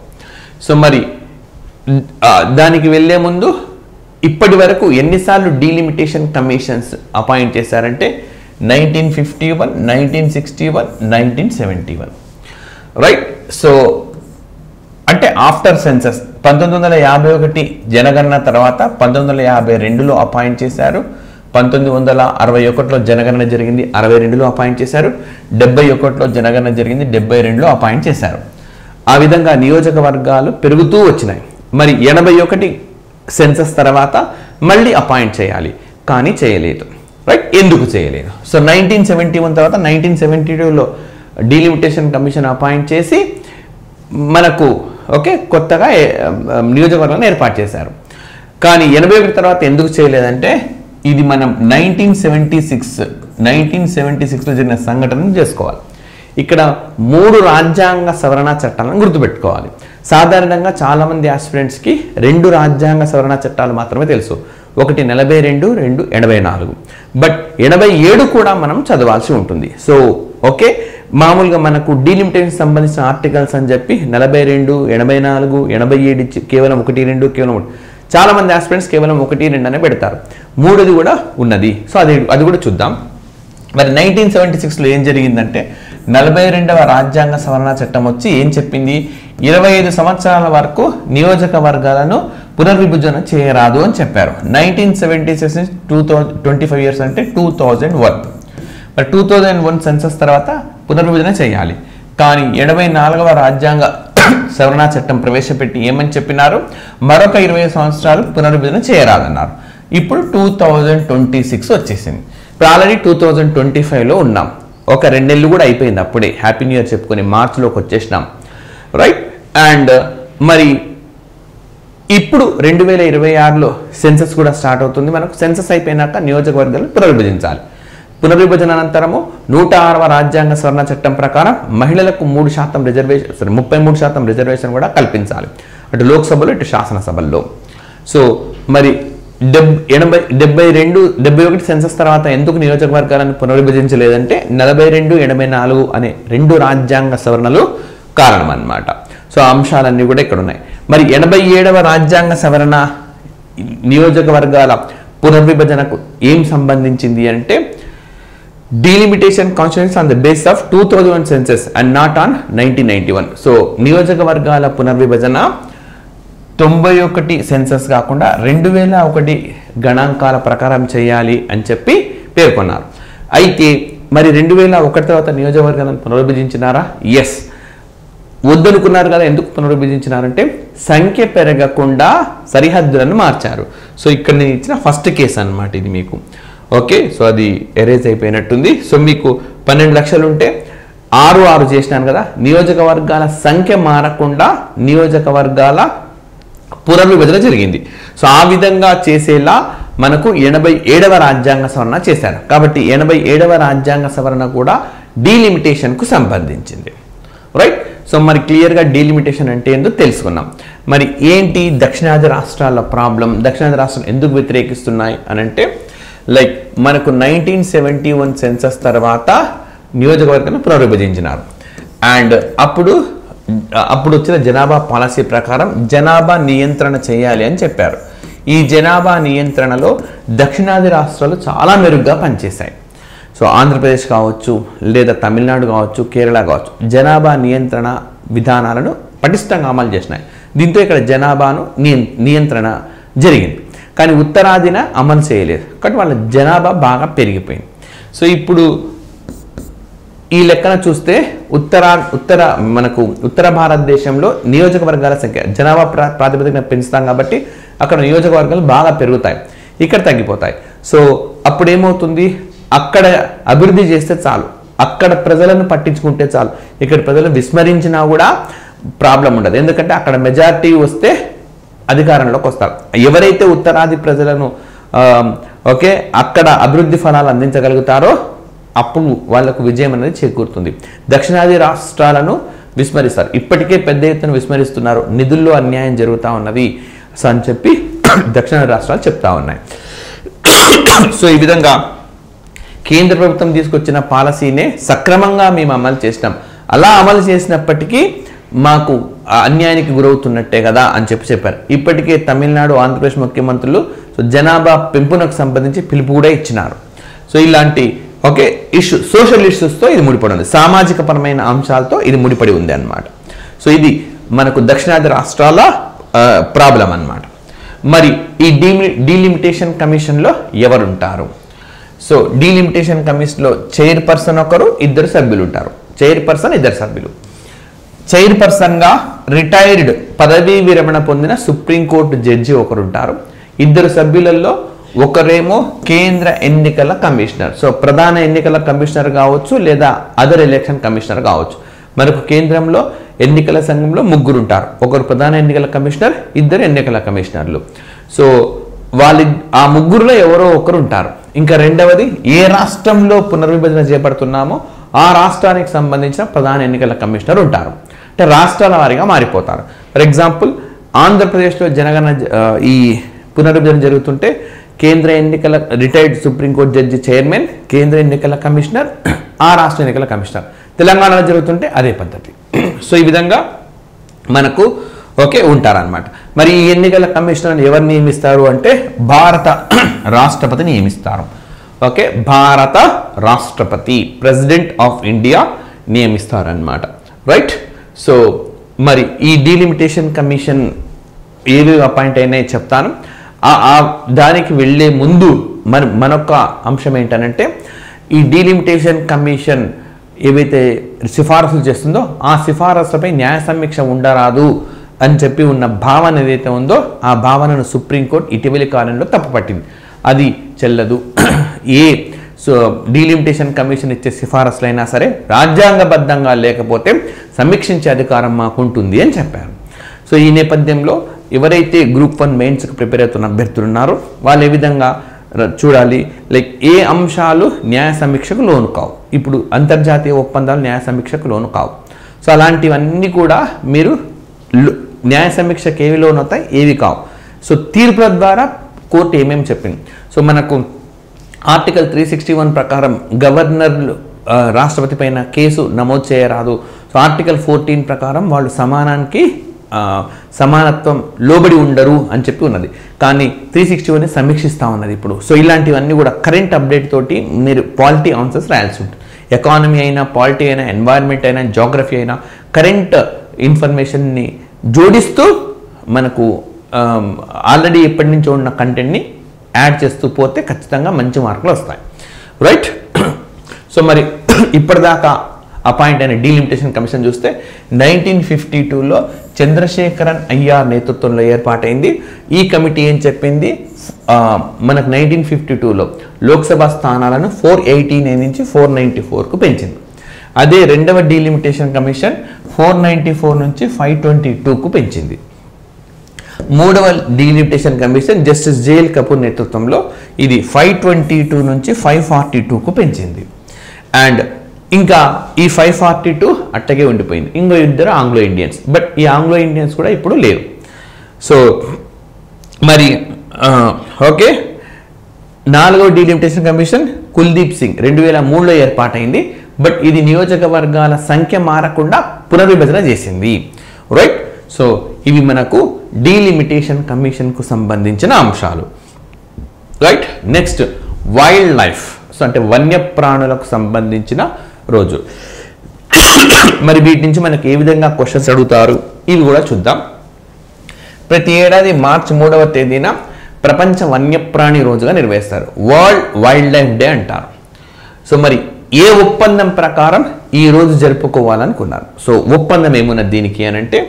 సో మరి దానికి వెళ్ళే ముందు ఇప్పటి వరకు ఎన్నిసార్లు డీలిమిటేషన్ కమిషన్స్ అపాయింట్ చేశారంటే 1951, 1961, 1971 రైట్. సో అంటే ఆఫ్టర్ సెన్సస్ 1951 జనగణన తర్వాత 1952లో అపాయింట్ చేశారు, 1961లో జనగణన జరిగింది, 62లో అపాయింట్ చేశారు, 71లో జనగణన జరిగింది, 72లో అపాయింట్ చేశారు. ఆ విధంగా నియోజకవర్గాలు పెరుగుతూ వచ్చినాయి. మరి 81 సెన్సస్ తర్వాత మళ్ళీ అపాయింట్ చేయాలి, కానీ చేయలేదు రైట్. ఎందుకు చేయలేదు? సో 1971 తర్వాత 1972లో డీలిమిటేషన్ కమిషన్ అపాయింట్ చేసి మనకు ఓకే కొత్తగా నియోజకవర్గాలను ఏర్పాటు చేశారు. కానీ 81 తర్వాత ఎందుకు చేయలేదంటే ఇది మనం 1976లో జరిగిన సంఘటనను చేసుకోవాలి. ఇక్కడ 3 రాజ్యాంగ సవరణ చట్టాలను గుర్తుపెట్టుకోవాలి. సాధారణంగా చాలామంది ఆస్పిరెంట్స్కి 2 రాజ్యాంగ సవరణ చట్టాలు మాత్రమే తెలుసు, ఒకటి 42, 2 84. బట్ 87 కూడా మనం చదవాల్సి ఉంటుంది. సో ఓకే మామూలుగా మనకు డీలిమిటేషన్ సంబంధించిన ఆర్టికల్స్ అని చెప్పి 42, 84, 87 కేవలం 1, 2 కేవలం 1. చాలా మంది ఆస్పిరెంట్స్ కేవలం 1, 2 అనే పెడతారు. 3ది కూడా ఉన్నది. సో అది కూడా చూద్దాం. మరి 1976లో ఏం జరిగిందంటే 42వ రాజ్యాంగ సవరణ చట్టం వచ్చి ఏం చెప్పింది, 25 సంవత్సరాల వరకు నియోజకవర్గాలను పునర్విభజన చేయరాదు అని చెప్పారు. 1976 నుంచి 25 ఇయర్స్ అంటే 2001. మరి 2001 సెన్సస్ తర్వాత పునర్విభజన చేయాలి. కానీ 84వ రాజ్యాంగ సవరణ చట్టం ప్రవేశపెట్టి ఏమని చెప్పినారు, మరొక 20 సంవత్సరాలు పునర్విభజన చేయరాదన్నారు. ఇప్పుడు 2026 వచ్చేసింది. ఇప్పుడు ఆల్రెడీ 2025లో ఉన్నాం, ఒక 2 నెలలు కూడా అయిపోయింది. అప్పుడే హ్యాపీ న్యూ ఇయర్ చెప్పుకొని మార్చిలోకి వచ్చేసినాం రైట్. అండ్ మరి ఇప్పుడు 2026లో సెన్సస్ కూడా స్టార్ట్ అవుతుంది. మనకు సెన్సస్ అయిపోయినాక నియోజకవర్గాలను పునర్విభజించాలి. పునర్విభజన అనంతరము 106వ రాజ్యాంగ సవరణ చట్టం ప్రకారం మహిళలకు 3% రిజర్వేషన్ 33% రిజర్వేషన్ కూడా కల్పించాలి, అటు లోక్సభలో ఇటు శాసనసభల్లో. సో మరి 71 సెన్సస్ తర్వాత ఎందుకు నియోజకవర్గాలను పునర్విభజించలేదంటే 42, 84 అనే 2 రాజ్యాంగ సవరణలు కారణం అన్నమాట. సో ఆ అంశాలన్నీ కూడా ఇక్కడ ఉన్నాయి. మరి 87వ రాజ్యాంగ సవరణ నియోజకవర్గాల పునర్విభజనకు ఏం సంబంధించింది అంటే delimitation constitutions on the base of 2001 census and not on 1991. So నియోజకవర్గాల పునర్విభజన 91 సెన్సస్ కాకుండా 2001 గణాంకాల ప్రకారం చేయాలి అని చెప్పి పేర్కొన్నారు. అయితే మరి 2001 తర్వాత నియోజకవర్గాలను పునర్విభజించినారా? ఎస్, వద్దనుకున్నారు కదా. ఎందుకు పునర్విభజించినారంటే సంఖ్య పెరగకుండా సరిహద్దులను మార్చారు. సో ఇక్కడ నేను ఇచ్చిన ఫస్ట్ కేసు అన్నమాట ఇది మీకు. ఓకే, సో అది ఎరేజ్ అయిపోయినట్టుంది. సో మీకు 12 లక్షలు ఉంటే 6 చేసినాను కదా, నియోజకవర్గాల సంఖ్య మారకుండా నియోజకవర్గాల పునర్విభజన జరిగింది. సో ఆ విధంగా చేసేలా మనకు 87వ రాజ్యాంగ సవరణ చేశారు. కాబట్టి 87వ రాజ్యాంగ సవరణ కూడా డీలిమిటేషన్కు సంబంధించింది రైట్. సో మరి క్లియర్గా డీలిమిటేషన్ అంటే ఏందో తెలుసుకున్నాం. మరి ఏంటి దక్షిణాది రాష్ట్రాల ప్రాబ్లం, దక్షిణాది రాష్ట్రాలు ఎందుకు వ్యతిరేకిస్తున్నాయి అని అంటే లైక్ మనకు 1971 సెన్సస్ తర్వాత నియోజకవర్గాన్ని పునర్విభజించినారు. అండ్ అప్పుడు వచ్చిన జనాభా పాలసీ ప్రకారం జనాభా నియంత్రణ చేయాలి అని చెప్పారు. ఈ జనాభా నియంత్రణలో దక్షిణాది రాష్ట్రాలు చాలా మెరుగ్గా పనిచేశాయి. సో ఆంధ్రప్రదేశ్ కావచ్చు, లేదా తమిళనాడు కావచ్చు, కేరళ కావచ్చు, జనాభా నియంత్రణ విధానాలను పటిష్టంగా అమలు చేసినాయి. దీంతో ఇక్కడ జనాభాను నియంత్రణ జరిగింది. కానీ ఉత్తరాదిన అమలు చేయలేదు, కాబట్టి వాళ్ళ జనాభా బాగా పెరిగిపోయింది. సో ఇప్పుడు ఈ లెక్కన చూస్తే ఉత్తర భారతదేశంలో నియోజకవర్గాల సంఖ్య జనాభా ప్రాతిపదికన పెంచుతాం కాబట్టి అక్కడ నియోజకవర్గాలు బాగా పెరుగుతాయి, ఇక్కడ తగ్గిపోతాయి. సో అప్పుడు ఏమవుతుంది, అక్కడ అభివృద్ధి చేస్తే చాలు, అక్కడ ప్రజలను పట్టించుకుంటే చాలు, ఇక్కడ ప్రజలను విస్మరించినా కూడా ప్రాబ్లం ఉండదు. ఎందుకంటే అక్కడ మెజారిటీ వస్తే అధికారంలోకి వస్తారు. ఎవరైతే ఉత్తరాది ప్రజలను అక్కడ అభివృద్ధి ఫలాలు అందించగలుగుతారో అప్పుడు వాళ్ళకు విజయం అనేది చేకూరుతుంది. దక్షిణాది రాష్ట్రాలను విస్మరిస్తారు, ఇప్పటికే పెద్ద ఎత్తున విస్మరిస్తున్నారు, నిధుల్లో అన్యాయం జరుగుతూ ఉన్నది అని చెప్పి దక్షిణాది రాష్ట్రాలు చెప్తా ఉన్నాయి. సో ఈ విధంగా కేంద్ర ప్రభుత్వం తీసుకొచ్చిన పాలసీనే సక్రమంగా మేము అమలు చేసినాం, అలా అమలు చేసినప్పటికీ మాకు అన్యాయానికి గురవుతున్నట్టే కదా అని చెప్పారు. ఇప్పటికే తమిళనాడు, ఆంధ్రప్రదేశ్ ముఖ్యమంత్రులు జనాభా పెంపునకు సంబంధించి పిలుపు కూడా ఇచ్చినారు. సో ఇలాంటి సోషల్ ఇష్యూస్తో ఇది ముడిపడి ఉంది, సామాజిక పరమైన అంశాలతో ఇది ముడిపడి ఉంది అన్నమాట. సో ఇది మనకు దక్షిణాది రాష్ట్రాల ప్రాబ్లం అన్నమాట. మరి ఈ డీలిమిటేషన్ కమిషన్లో ఎవరుంటారు? సో డీలిమిటేషన్ కమిషన్లో చైర్పర్సన్ ఒకరు, ఇద్దరు సభ్యులు ఉంటారు. చైర్పర్సన్, ఇద్దరు సభ్యులు. చైర్పర్సన్గా రిటైర్డ్ పదవీ విరమణ పొందిన సుప్రీంకోర్టు జడ్జి ఒకరు ఉంటారు. ఇద్దరు సభ్యులలో ఒకరేమో కేంద్ర ఎన్నికల కమిషనర్, సో ప్రధాన ఎన్నికల కమిషనర్ కావచ్చు, లేదా అదర్ ఎలక్షన్ కమిషనర్ కావచ్చు. మనకు కేంద్రంలో ఎన్నికల సంఘంలో ముగ్గురు ఉంటారు, ఒకరు ప్రధాన ఎన్నికల కమిషనర్, ఇద్దరు ఎన్నికల కమిషనర్లు. సో ఆ ముగ్గురులో ఎవరో ఒకరు ఉంటారు. ఇంకా రెండవది, ఏ రాష్ట్రంలో పునర్విభజన చేపడుతున్నామో ఆ రాష్ట్రానికి సంబంధించిన ప్రధాన ఎన్నికల కమిషనర్ ఉంటారు. అంటే రాష్ట్రాల వారీగా మారిపోతారు. ఫర్ ఎగ్జాంపుల్ ఆంధ్రప్రదేశ్లో ఈ పునర్విభజన జరుగుతుంటే కేంద్ర ఎన్నికల రిటైర్డ్ సుప్రీంకోర్టు జడ్జి చైర్మన్, కేంద్ర ఎన్నికల కమిషనర్, ఆ రాష్ట్ర ఎన్నికల కమిషనర్. తెలంగాణలో జరుగుతుంటే అదే పద్ధతి. సో ఈ విధంగా మనకు ఉంటారనమాట. మరి ఈ ఎన్నికల కమిషనర్ ఎవరు నియమిస్తారు అంటే భారత రాష్ట్రపతి నియమిస్తారు. భారత రాష్ట్రపతి, ప్రెసిడెంట్ ఆఫ్ ఇండియా నియమిస్తారనమాట. రైట్. సో మరి ఈ డీలిమిటేషన్ కమిషన్ ఏవి అపాయింట్ అయినాయి చెప్తాను. దానికి వెళ్ళే ముందు మనొక్క అంశం ఏంటనంటే, ఈ డీలిమిటేషన్ కమిషన్ ఏవైతే సిఫారసులు చేస్తుందో ఆ సిఫారసులపై న్యాయ సమీక్ష ఉండరాదు అని చెప్పి ఉన్న భావన ఏదైతే ఉందో ఆ భావనను సుప్రీంకోర్టు ఇటీవలి కాలంలో తప్పుపట్టింది. అది చెల్లదు. సో డీలిమిటేషన్ కమిషన్ ఇచ్చే సిఫారసులైనా సరే రాజ్యాంగబద్ధంగా లేకపోతే సమీక్షించే అధికారం మాకుంటుంది అని చెప్పారు. సో ఈ నేపథ్యంలో ఎవరైతే గ్రూప్ 1 మెయిన్స్కి ప్రిపేర్ అవుతున్న అభ్యర్థులు ఉన్నారో వాళ్ళు ఏ విధంగా చూడాలి, లైక్ ఏ అంశాలు న్యాయ సమీక్షకు లోను కావు. ఇప్పుడు అంతర్జాతీయ ఒప్పందాలు న్యాయ సమీక్షకు లోను కావు. సో అలాంటివన్నీ కూడా మీరు న్యాయ సమీక్షకు ఏవి లోను అవుతాయి, ఏవి కావు. సో తీర్పుల ద్వారా కోర్టు ఏమేమి చెప్పింది. సో మనకు ఆర్టికల్ 361 ప్రకారం గవర్నర్లు రాష్ట్రపతి పైన కేసు నమోదు చేయరాదు. సో ఆర్టికల్ 14 ప్రకారం వాళ్ళు సమానత్వం లోబడి ఉండరు అని చెప్పి ఉన్నది. కానీ 361 సమీక్షిస్తూ ఉన్నది ఇప్పుడు. సో ఇలాంటివన్నీ కూడా కరెంట్ అప్డేట్ తోటి మీరు పాలిటీ ఆన్సర్స్ రాయాల్సి ఉంటుంది. ఎకానమీ అయినా, పాలిటీ అయినా, ఎన్వైర్న్మెంట్ అయినా, జాగ్రఫీ అయినా కరెంట్ ఇన్ఫర్మేషన్ని జోడిస్తూ మనకు ఆల్రెడీ ఎప్పటి నుంచో ఉన్న కంటెంట్ని యాడ్ చేస్తూ పోతే ఖచ్చితంగా మంచి మార్కులు వస్తాయి. రైట్. సో మరి ఇప్పటిదాకా అపాయింట్ అయిన డీలిమిటేషన్ కమిషన్ చూస్తే 1952లో చంద్రశేఖరన్ అయ్యార్ నేతృత్వంలో ఏర్పాటైంది. ఈ కమిటీ ఏం చెప్పింది, మనకు 1952లో లోక్సభ స్థానాలను 489 నుంచి 494కు పెంచింది. అదే రెండవ డీలిమిటేషన్ కమిషన్ 494 నుంచి 522కు పెంచింది. మూడవ delimitation commission justice JL Kapoor నేతృత్వంలో ఇది 522 నుంచి 542కు పెంచింది. అండ్ ఇంకా ఈ 542 అట్టగే ఉండిపోయింది. ఇంకో ఇద్దరు ఆంగ్లో ఇండియన్స్, బట్ ఈ ఆంగ్లో ఇండియన్స్ కూడా ఇప్పుడు లేవు. సో మరి నాలుగవ డీలిమిటేషన్ కమిషన్ కుల్దీప్ సింగ్ 2003లో ఏర్పాటైంది. బట్ ఇది నియోజకవర్గాల సంఖ్య మారకుండా పునర్విభజన చేసింది. రైట్. సో ఇవి మనకు డీలిమిటేషన్ కమిషన్కు సంబంధించిన అంశాలు. Right. Next wild life. So అంటే వన్యప్రాణులకు సంబంధించిన రోజు. మరి వీటి నుంచి మనకి ఏ విధంగా క్వశ్చన్స్ అడుగుతారు ఇవి కూడా చూద్దాం. ప్రతి ఏడాది మార్చి 3వ తేదీన ప్రపంచ వన్యప్రాణి రోజుగా నిర్వహిస్తారు. వరల్డ్ వైల్డ్ లైఫ్ డే అంటారు. సో మరి ఏ ఒప్పందం ప్రకారం ఈ రోజు జరుపుకోవాలనుకున్నారు? సో ఒప్పందం ఏమున్నది దీనికి అని అంటే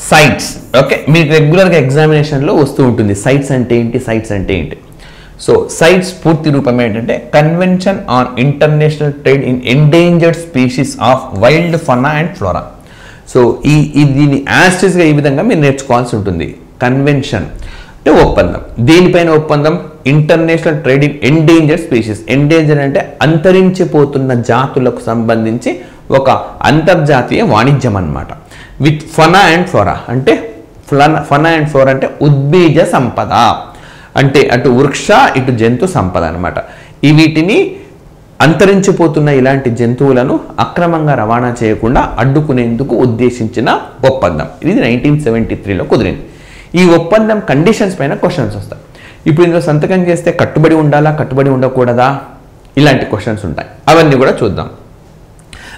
సైట్స్. ఓకే, మీకు రెగ్యులర్గా ఎగ్జామినేషన్లో వస్తూ ఉంటుంది సైట్స్ అంటే ఏంటి, సైట్స్ అంటే ఏంటి. సో సైట్స్ పూర్తి రూపం ఏంటంటే convention on international trade in endangered species of wild fauna and flora. So దీన్ని యాస్టిస్గా ఈ విధంగా మీరు నేర్చుకోవాల్సి ఉంటుంది. కన్వెన్షన్ అంటే ఒప్పందం. దేనిపైన ఒప్పందం? International trade in endangered species. Endanger అంటే అంతరించిపోతున్న జాతులకు సంబంధించి ఒక అంతర్జాతీయ వాణిజ్యం అన్నమాట. విత్ ఫనా అండ్ ఫ్లోరా అంటే ఫనా అండ్ ఫ్లోరా అంటే ఉద్బీజ సంపద, అంటే అటు వృక్ష ఇటు జంతు సంపద అనమాట. వీటిని అంతరించిపోతున్న ఇలాంటి జంతువులను అక్రమంగా రవాణా చేయకుండా అడ్డుకునేందుకు ఉద్దేశించిన ఒప్పందం. ఇది 1973లో కుదిరింది. ఈ ఒప్పందం కండిషన్స్ పైన క్వశ్చన్స్ వస్తాయి. ఇప్పుడు ఇందులో సంతకం చేస్తే కట్టుబడి ఉండాలా, కట్టుబడి ఉండకూడదా, ఇలాంటి క్వశ్చన్స్ ఉంటాయి. అవన్నీ కూడా చూద్దాం.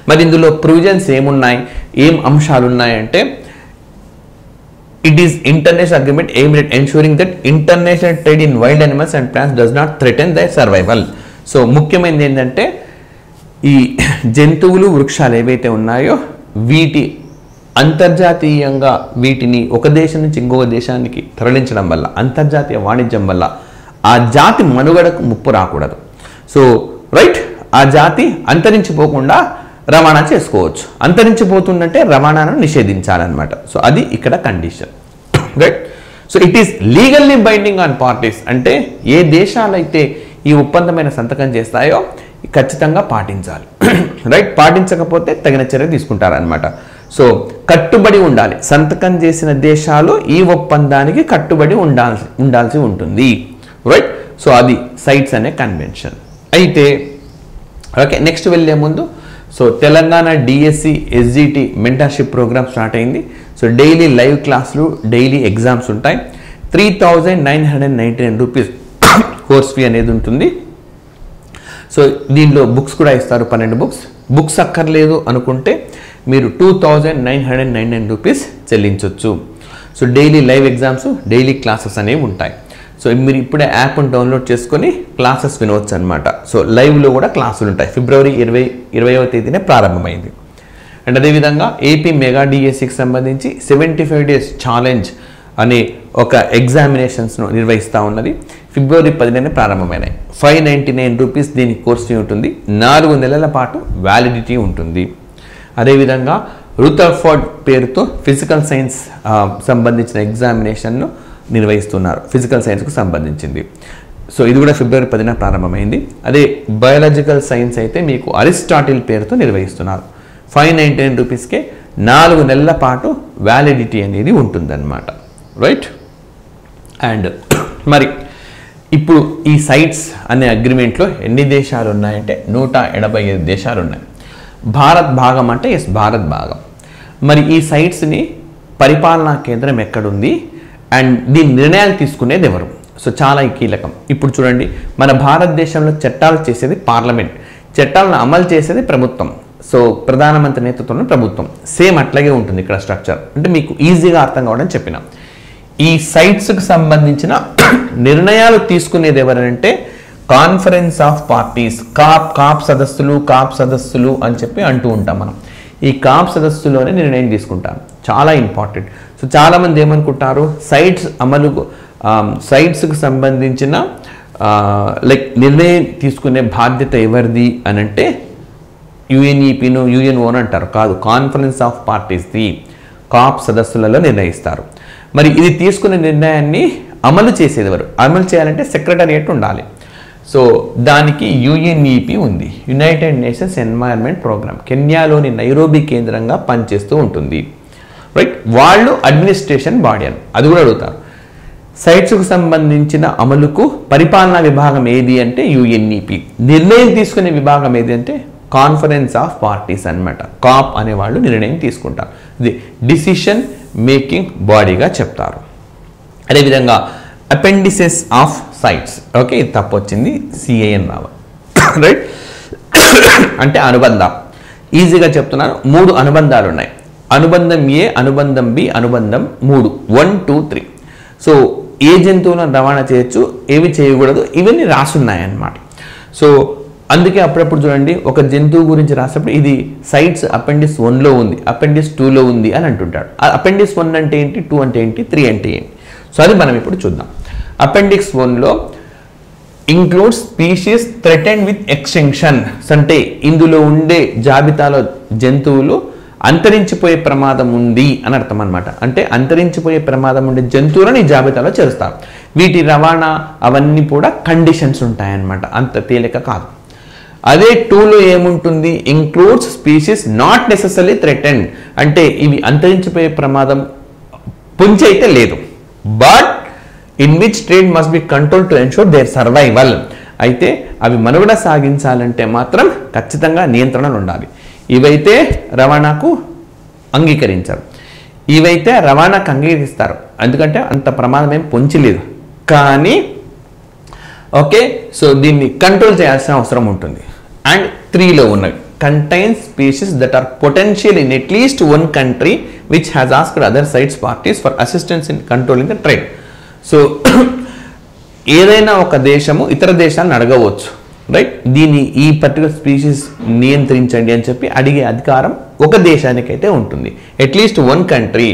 మరి ఇందులో ప్రొవిజన్స్ ఏమున్నాయి, ఏం అంశాలు ఉన్నాయంటే it is international agreement aimed at ensuring that international trade in wild animals and plants does not threaten their survival. So ముఖ్యమైనది ఏంటంటే ఈ జంతువులు వృక్షాలు ఏవైతే ఉన్నాయో వీటి అంతర్జాతీయంగా వీటిని ఒక దేశం నుంచి ఇంకొక దేశానికి తరలించడం వల్ల, అంతర్జాతీయ వాణిజ్యం వల్ల ఆ జాతి మనుగడకు ముప్పు రాకూడదు. సో రైట్, ఆ జాతి అంతరించిపోకుండా రవాణా చేసుకోవచ్చు. అంతరించిపోతుందంటే రవాణాను నిషేధించాలన్నమాట. సో అది ఇక్కడ condition. Right. So it is legally binding on parties. అంటే ఏ దేశాలైతే ఈ ఒప్పందమైన సంతకం చేస్తాయో ఖచ్చితంగా పాటించాలి. రైట్, పాటించకపోతే తగిన చర్య తీసుకుంటారనమాట. సో కట్టుబడి ఉండాలి. సంతకం చేసిన దేశాలు ఈ ఒప్పందానికి కట్టుబడి ఉండాల్సి ఉంటుంది. రైట్. సో అది సైట్స్ అనే కన్వెన్షన్. అయితే ఓకే, నెక్స్ట్ వెళ్ళే ముందు so Telangana DSC SGT mentorship program start అయింది. సో డైలీ లైవ్ క్లాసులు, డైలీ ఎగ్జామ్స్ ఉంటాయి. 3,999 రూపీస్ కోర్స్ ఫీ అనేది ఉంటుంది. సో దీనిలో బుక్స్ కూడా ఇస్తారు, 12 బుక్స్. బుక్స్ అక్కర్లేదు అనుకుంటే మీరు 2,999 రూపీస్ చెల్లించవచ్చు. So daily live exams, daily classes అనేవి ఉంటాయి. సో మీరు ఇప్పుడే యాప్ను డౌన్లోడ్ చేసుకొని క్లాసెస్ వినవచ్చు అనమాట. సో లైవ్లో కూడా క్లాసులు ఉంటాయి. ఫిబ్రవరి 20వ తేదీనే ప్రారంభమైంది. అండ్ అదేవిధంగా ఏపీ మెగా డిఎస్సికి సంబంధించి 75 డేస్ ఛాలెంజ్ అనే ఒక ఎగ్జామినేషన్స్ను నిర్వహిస్తూ ఉన్నది. ఫిబ్రవరి 10నే ప్రారంభమైనాయి. 599 రూపీస్ దీనికి కోర్స్ ఫీ ఉంటుంది. 4 నెలల పాటు వ్యాలిడిటీ ఉంటుంది. అదేవిధంగా రూథర్ఫోర్డ్ పేరుతో ఫిజికల్ సైన్స్ సంబంధించిన ఎగ్జామినేషన్ను నిర్వహిస్తున్నారు, ఫిజికల్ సైన్స్కు సంబంధించింది. సో ఇది కూడా ఫిబ్రవరి 10న ప్రారంభమైంది. అదే బయాలజికల్ సైన్స్ అయితే మీకు అరిస్టాటిల్ పేరుతో నిర్వహిస్తున్నారు. 599 రూపీస్కే 4 నెలల పాటు వ్యాలిడిటీ అనేది ఉంటుందన్నమాట. రైట్. అండ్ మరి ఇప్పుడు ఈ సైట్స్ అనే అగ్రిమెంట్లో ఎన్ని దేశాలు ఉన్నాయంటే 185 దేశాలు ఉన్నాయి. భారత్ భాగం అంటే ఎస్, భారత్ భాగం. మరి ఈ సైట్స్ని పరిపాలనా కేంద్రం ఎక్కడుంది అండ్ దీని నిర్ణయాలు తీసుకునేది ఎవరు? సో చాలా కీలకం. ఇప్పుడు చూడండి, మన భారతదేశంలో చట్టాలు చేసేది పార్లమెంట్, చట్టాలను అమలు చేసేది ప్రభుత్వం. సో ప్రధానమంత్రి నేతృత్వంలో ప్రభుత్వం. సేమ్ అట్లాగే ఉంటుంది ఇక్కడ స్ట్రక్చర్. అంటే మీకు ఈజీగా అర్థం కావడం చెప్పిన. ఈ సైట్స్కి సంబంధించిన నిర్ణయాలు తీసుకునేది ఎవరంటే కాన్ఫరెన్స్ ఆఫ్ పార్టీస్, కాప్ సదస్సులు అని చెప్పి అంటూ ఉంటాం మనం. ఈ కాప్ సదస్సులోనే నిర్ణయం తీసుకుంటాం. చాలా ఇంపార్టెంట్. సో చాలామంది ఏమనుకుంటారు, సైట్స్కి సంబంధించిన లైక్ నిర్ణయం తీసుకునే బాధ్యత ఎవరిది అని అంటే యుఎన్ఈపిను యుఎన్ఓను అంటారు. కాదు, కాన్ఫరెన్స్ ఆఫ్ పార్టీస్ది. కాప్ సదస్సులలో నిర్ణయిస్తారు. మరి ఇది తీసుకునే నిర్ణయాన్ని అమలు చేసేది ఎవరు? అమలు చేయాలంటే సెక్రటరియట్ ఉండాలి. సో దానికి యుఎన్ఈపి ఉంది, యునైటెడ్ నేషన్స్ ఎన్వైరన్మెంట్ ప్రోగ్రామ్. కెన్యాలోని నైరోబి కేంద్రంగా పనిచేస్తూ ఉంటుంది. రైట్. వాళ్ళు అడ్మినిస్ట్రేషన్ బాడీ అని అది కూడా అడుగుతారు. సైట్స్కు సంబంధించిన అమలుకు పరిపాలనా విభాగం ఏది అంటే యుఎన్ఈపి. నిర్ణయం తీసుకునే విభాగం ఏది అంటే కాన్ఫరెన్స్ ఆఫ్ పార్టీస్ అన్నమాట. కాప్ అనే వాళ్ళు నిర్ణయం తీసుకుంటారు. ఇది డిసిషన్ మేకింగ్ బాడీగా చెప్తారు. అదేవిధంగా అపెండిసెస్ ఆఫ్ సైట్స్. ఓకే, ఇది తప్పు వచ్చింది, సిఐఎన్ రావాలి. రైట్. అంటే అనుబంధం. ఈజీగా చెప్తున్నాను, 3 అనుబంధాలు ఉన్నాయి. అనుబంధం ఏ, అనుబంధం బి, అనుబంధం 3, 1 2 3. సో ఏ జంతువులను రవాణా చేయొచ్చు, ఏవి చేయకూడదు, ఇవన్నీ రాసున్నాయన్నమాట. సో అందుకే అప్పుడప్పుడు చూడండి, ఒక జంతువు గురించి రాసినప్పుడు ఇది సైట్స్ అపెండిక్స్ 1లో ఉంది, అపెండిక్స్ 2లో ఉంది అని అంటుంటాడు. అపెండిక్స్ 1 అంటే ఏంటి, 2 అంటే ఏంటి, 3 అంటే ఏంటి? సో అది మనం ఇప్పుడు చూద్దాం. అపెండిక్స్ 1లో includes species threatened with extinction. అంటే ఇందులో ఉండే జాబితాలో జంతువులు అంతరించిపోయే ప్రమాదం ఉంది అని అర్థం అనమాట. అంటే అంతరించిపోయే ప్రమాదం ఉండే జంతువులను ఈ జాబితాలో చేరుస్తారు. వీటి రవాణా అవన్నీ కూడా కండిషన్స్ ఉంటాయన్నమాట, అంత తేలిక కాదు. అదే 2లో ఏముంటుంది, includes species not necessary threatened. అంటే ఇవి అంతరించిపోయే ప్రమాదం పొంచి అయితే లేదు, but in which trade must be control to ensure there survival. అయితే అవి మనుగడ సాగించాలంటే మాత్రం ఖచ్చితంగా నియంత్రణలు ఉండాలి. ఇవైతే రవాణాకు అంగీకరించారు, ఇవైతే రవాణాకు అంగీకరిస్తారు, ఎందుకంటే అంత ప్రమాదం ఏం పొంచలేదు. కానీ ఓకే, సో దీన్ని కంట్రోల్ చేయాల్సిన అవసరం ఉంటుంది. అండ్ 3లో ఉన్నవి contains species that are potential in at least one country which has asked other sites parties for assistance in controlling the trade. So ఏదైనా ఒక దేశము ఇతర దేశాలను అడగవచ్చు, రైట్, దీన్ని ఈ పర్టికులర్ స్పీషీస్ నియంత్రించండి అని చెప్పి అడిగే అధికారం ఒక దేశానికైతే ఉంటుంది. At least 1 country,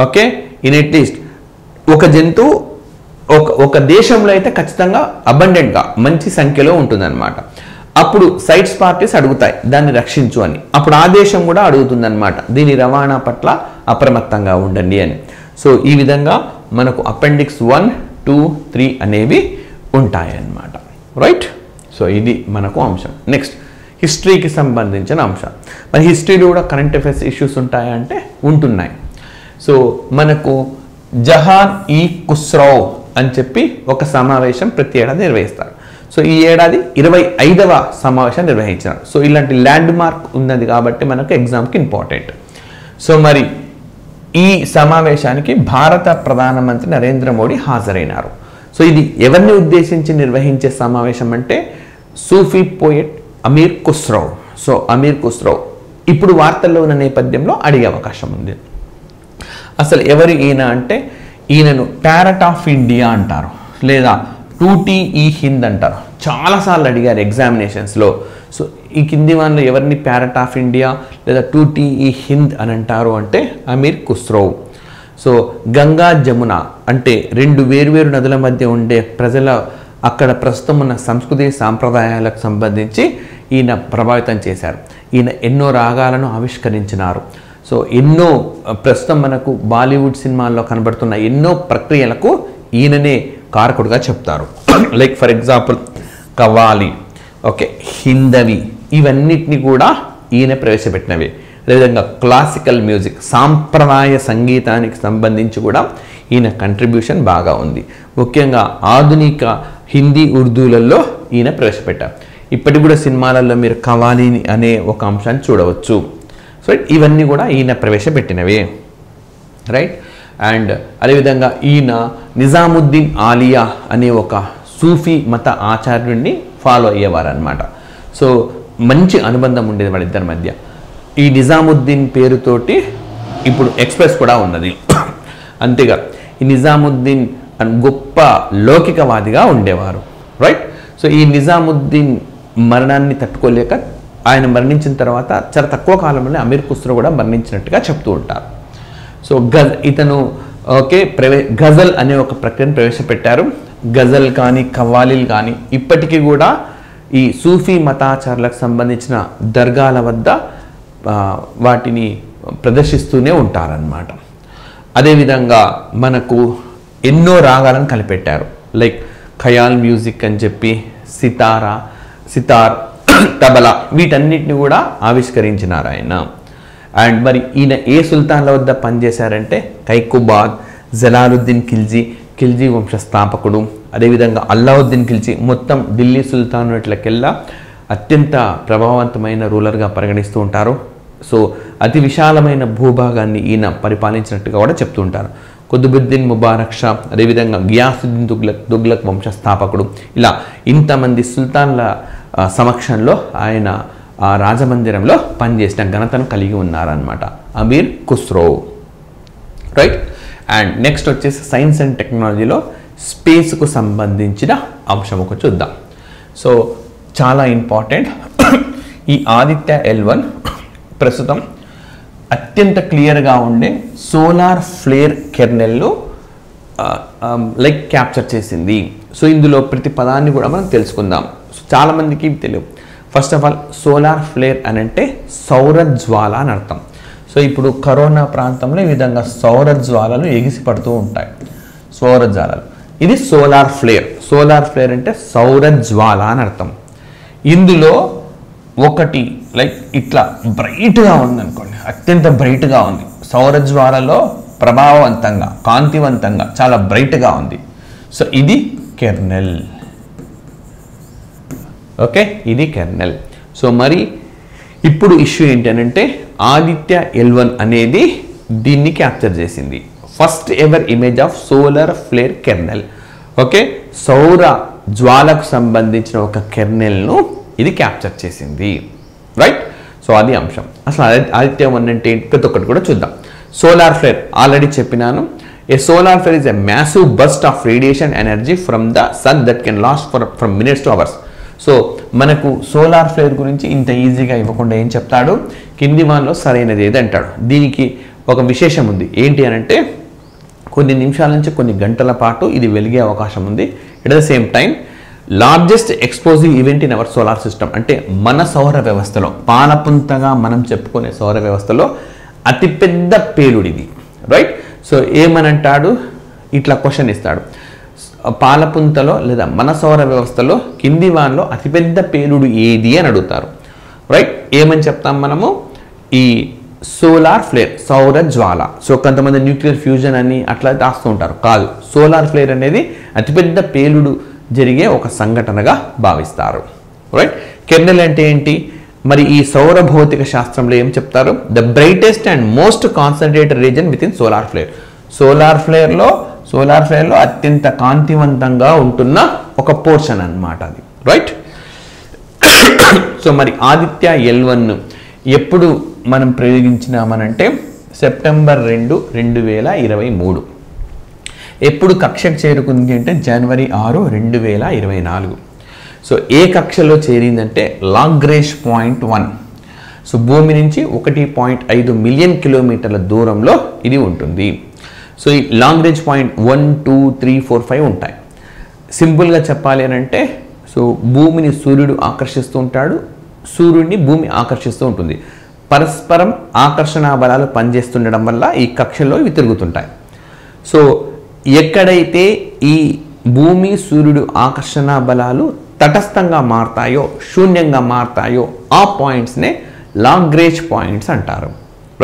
okay, in at least ఒక జంతువు ఒక దేశంలో అయితే ఖచ్చితంగా అబండెంట్గా మంచి సంఖ్యలో ఉంటుందన్నమాట. అప్పుడు సైట్స్ పార్టీస్ అడుగుతాయి దాన్ని రక్షించు అని, అప్పుడు ఆ దేశం కూడా అడుగుతుందన్నమాట దీని రవాణా పట్ల అప్రమత్తంగా ఉండండి అని. సో ఈ విధంగా మనకు అపెండిక్స్ 1, 2, 3 అనేవి ఉంటాయన్నమాట, రైట్. సో ఇది మనకు అంశం. నెక్స్ట్ హిస్టరీకి సంబంధించిన అంశం. మరి హిస్టరీలో కూడా కరెంట్ అఫైర్స్ ఇష్యూస్ ఉంటాయంటే ఉంటున్నాయి. సో మనకు జహాన్ ఈ ఖుస్రౌ అని చెప్పి ఒక సమావేశం ప్రతి ఏడాది నిర్వహిస్తారు. సో ఈ ఏడాది 25వ సమావేశం నిర్వహించారు. సో ఇలాంటి ల్యాండ్ మార్క్ ఉన్నది కాబట్టి మనకు ఎగ్జామ్కి ఇంపార్టెంట్. సో మరి ఈ సమావేశానికి భారత ప్రధానమంత్రి నరేంద్ర మోడీ హాజరైనారు. సో ఇది ఎవరిని ఉద్దేశించి నిర్వహించే సమావేశం అంటే సూఫీ పోయెట్ అమీర్ ఖుస్రౌ. సో అమీర్ ఖుస్రౌ ఇప్పుడు వార్తల్లో ఉన్న నేపథ్యంలో అడిగే అవకాశం ఉంది. అసలు ఎవరు ఈయన అంటే ఈయనను ప్యారట్ ఆఫ్ ఇండియా అంటారు, లేదా 2TE హింద్ అంటారు. చాలాసార్లు అడిగారు ఎగ్జామినేషన్స్లో. సో ఈ కింది వాళ్ళు ఎవరిని ప్యారట్ ఆఫ్ ఇండియా లేదా 2TE హింద్ అని అంటారు అంటే అమీర్ ఖుస్రౌ. సో గంగా జమున అంటే 2 వేర్వేరు నదుల మధ్య ఉండే ప్రజల అక్కడ ప్రస్తుతం ఉన్న సంస్కృతి సాంప్రదాయాలకు సంబంధించి ఈయన ప్రభావితం చేశారు. ఈయన ఎన్నో రాగాలను ఆవిష్కరించినారు. సో ఎన్నో ప్రస్తుతం మనకు బాలీవుడ్ సినిమాల్లో కనబడుతున్న ఎన్నో ప్రక్రియలకు ఈయననే కారకుడుగా చెప్తారు. లైక్ ఫర్ ఎగ్జాంపుల్ కవాలి, ఓకే, హిందవి, ఇవన్నిటిని కూడా ఈయన ప్రవేశపెట్టినవి. అదేవిధంగా క్లాసికల్ మ్యూజిక్, సాంప్రదాయ సంగీతానికి సంబంధించి కూడా ఈయన కంట్రిబ్యూషన్ బాగా ఉంది. ముఖ్యంగా ఆధునిక హిందీ ఉర్దూలలో ఈయన ప్రవేశపెట్టారు. ఇప్పటికి కూడా సినిమాలలో మీరు కవాలి అనే ఒక అంశాన్ని చూడవచ్చు. సో ఇవన్నీ కూడా ఈయన ప్రవేశపెట్టినవి, రైట్. అండ్ అదేవిధంగా ఈయన నిజాముద్దీన్ ఆలియా అనే ఒక సూఫీ మత ఆచార్యుడిని ఫాలో అయ్యేవారు అనమాట. సో మంచి అనుబంధం ఉండేది వాళ్ళిద్దరి మధ్య. ఈ నిజాముద్దీన్ పేరుతోటి ఇప్పుడు ఎక్స్ప్రెస్ కూడా ఉన్నది. అంతేగా ఈ నిజాముద్దీన్ గొప్ప లౌకికవాదిగా ఉండేవారు, రైట్. సో ఈ నిజాముద్దీన్ మరణాన్ని తట్టుకోలేక ఆయన మరణించిన తర్వాత చాలా తక్కువ కాలంలోనే అమీర్ ఖుస్రో కూడా మరణించినట్టుగా చెప్తూ ఉంటారు. సో ఇతను ఓకే గజల్ అనే ఒక ప్రక్రియను ప్రవేశపెట్టారు. గజల్ కానీ కవ్వాలీలు కానీ ఇప్పటికీ కూడా ఈ సూఫీ మతాచారులకు సంబంధించిన దర్గాల వద్ద వాటిని ప్రదర్శిస్తూనే ఉంటారన్నమాట. అదేవిధంగా మనకు ఎన్నో రాగాలను కనిపెట్టారు. లైక్ ఖయాల్ మ్యూజిక్ అని చెప్పి సితార్, తబలా, వీటన్నిటిని కూడా ఆవిష్కరించినారు ఆయన. అండ్ మరి ఈయన ఏ సుల్తాన్ల వద్ద పనిచేశారంటే కైకుబాద్, జలాలుద్దీన్ ఖిల్జీ వంశస్థాపకుడు, అదేవిధంగా అల్లావుద్దీన్ ఖిల్జీ, మొత్తం ఢిల్లీ సుల్తానులకెల్లా అత్యంత ప్రభావవంతమైన రూలర్గా పరిగణిస్తూ ఉంటారు. సో అతి విశాలమైన భూభాగాన్ని ఈయన పరిపాలించినట్టుగా కూడా చెప్తూ ఉంటారు. కుతుబుద్దీన్ ముబారక్ షా, అదేవిధంగా గియాసుద్దీన్ తుగ్లక్ వంశస్థాపకుడు, ఇలా ఇంతమంది సుల్తాన్ల సమక్షంలో ఆయన రాజమందిరంలో పనిచేసిన ఘనతను కలిగి ఉన్నారనమాట Amir Khusro. Right. And next వచ్చేసి సైన్స్ అండ్ టెక్నాలజీలో స్పేస్కు సంబంధించిన అంశం ఒక చూద్దాం. సో చాలా ఇంపార్టెంట్. ఈ ఆదిత్య L1 ప్రస్తుతం అత్యంత క్లియర్గా ఉండే సోలార్ ఫ్లేర్ కెర్నెల్ను క్యాప్చర్ చేసింది. సో ఇందులో ప్రతి పదాన్ని కూడా మనం తెలుసుకుందాం. సో చాలామందికి తెలియదు. First of all solar flare అని అంటే సౌరజ్వాల అని అర్థం. సో ఇప్పుడు కరోనా ప్రాంతంలో ఈ విధంగా సౌరజ్వాలలు ఎగిసి పడుతూ ఉంటాయి, సౌరజ్వాలలు. ఇది సోలార్ ఫ్లేర్. సోలార్ ఫ్లేర్ అంటే సౌరజ్వాల అని అర్థం. ఇందులో ఒకటి ఇట్లా బ్రైట్గా ఉంది అనుకోండి, అత్యంత బ్రైట్గా ఉంది. సౌరజ్వాలలో ప్రభావవంతంగా, కాంతివంతంగా, చాలా బ్రైట్గా ఉంది. సో ఇది కెర్నెల్. ఓకే, ఇది కెర్నెల్. సో మరి ఇప్పుడు ఇష్యూ ఏంటంటే ఆదిత్య L1 అనేది దీన్ని క్యాప్చర్ చేసింది. First ever image of solar flare kernel. Okay, సౌర జ్వాలకు సంబంధించిన ఒక కెర్నెల్ను ఇది క్యాప్చర్ చేసింది. రైట్. సో అది అంశం. అసలు ఆదిత్య 1 అంటే ప్రతి ఒక్కటి కూడా చూద్దాం. సోలార్ ఫ్లేర్ ఆల్రెడీ చెప్పినాను. A solar flare is a massive burst of radiation energy from the sun that can last from minutes to hours. So మనకు సోలార్ ఫ్లేర్ గురించి ఇంత ఈజీగా ఇవ్వకుండా ఏం చెప్తాడు, కింది వాన్లో సరైనది ఏది అంటాడు. దీనికి ఒక విశేషం ఉంది. ఏంటి అని అంటే కొన్ని నిమిషాల నుంచి కొన్ని గంటల పాటు ఇది వెలిగే అవకాశం ఉంది. At the same time largest explosive event in our solar system. అంటే మన సౌర వ్యవస్థలో, పాలపుంతగా మనం చెప్పుకునే సౌర వ్యవస్థలో అతిపెద్ద పేలుడు ఇది. రైట్. సో ఏమనంటాడు, ఇట్లా క్వశ్చన్ ఇస్తాడు. పాలపుంతలో లేదా మన సౌర వ్యవస్థలో కింది వాన్లో అతిపెద్ద పేలుడు ఏది అని అడుగుతారు. రైట్. ఏమని చెప్తాం మనము, ఈ సోలార్ ఫ్లేర్, సౌర జ్వాల. సో కొంతమంది న్యూక్లియర్ ఫ్యూజన్ అని అట్లా రాస్తూ ఉంటారు. కాదు, సోలార్ ఫ్లేర్ అనేది అతిపెద్ద పేలుడు జరిగే ఒక సంఘటనగా భావిస్తారు. రైట్. కెర్నెల్ అంటే ఏంటి మరి, ఈ సౌర భౌతిక శాస్త్రంలో ఏం చెప్తారు, the brightest and most concentrated region within solar flare. Solar ఫ్లేర్లో అత్యంత కాంతివంతంగా ఉంటున్న ఒక పోర్షన్ అన్నమాట అది. రైట్. సో మరి ఆదిత్య L1 ఎప్పుడు మనం ప్రయోగించినామనంటే సెప్టెంబర్ 2, 2023. ఎప్పుడు కక్షకు చేరుకుంది అంటే జనవరి 6, 2024. సో ఏ కక్షలో చేరిందంటే లాగ్రేంజ్ పాయింట్ 1. సో భూమి నుంచి 1.5 మిలియన్ కిలోమీటర్ల దూరంలో ఇది ఉంటుంది. సో ఈ లాగ్రేంజ్ పాయింట్ 1, 2, 3, 4, 5 ఉంటాయి. సింపుల్గా చెప్పాలి అని అంటే, సో భూమిని సూర్యుడు ఆకర్షిస్తూ ఉంటాడు, సూర్యుడిని భూమి ఆకర్షిస్తూ ఉంటుంది. పరస్పరం ఆకర్షణ బలాలు పనిచేస్తుండడం వల్ల ఈ కక్షలో ఇవి తిరుగుతుంటాయి. సో ఎక్కడైతే ఈ భూమి సూర్యుడు ఆకర్షణ బలాలు తటస్థంగా మారతాయో, శూన్యంగా మారతాయో, ఆ పాయింట్స్నే లాగ్రేంజ్ పాయింట్స్ అంటారు.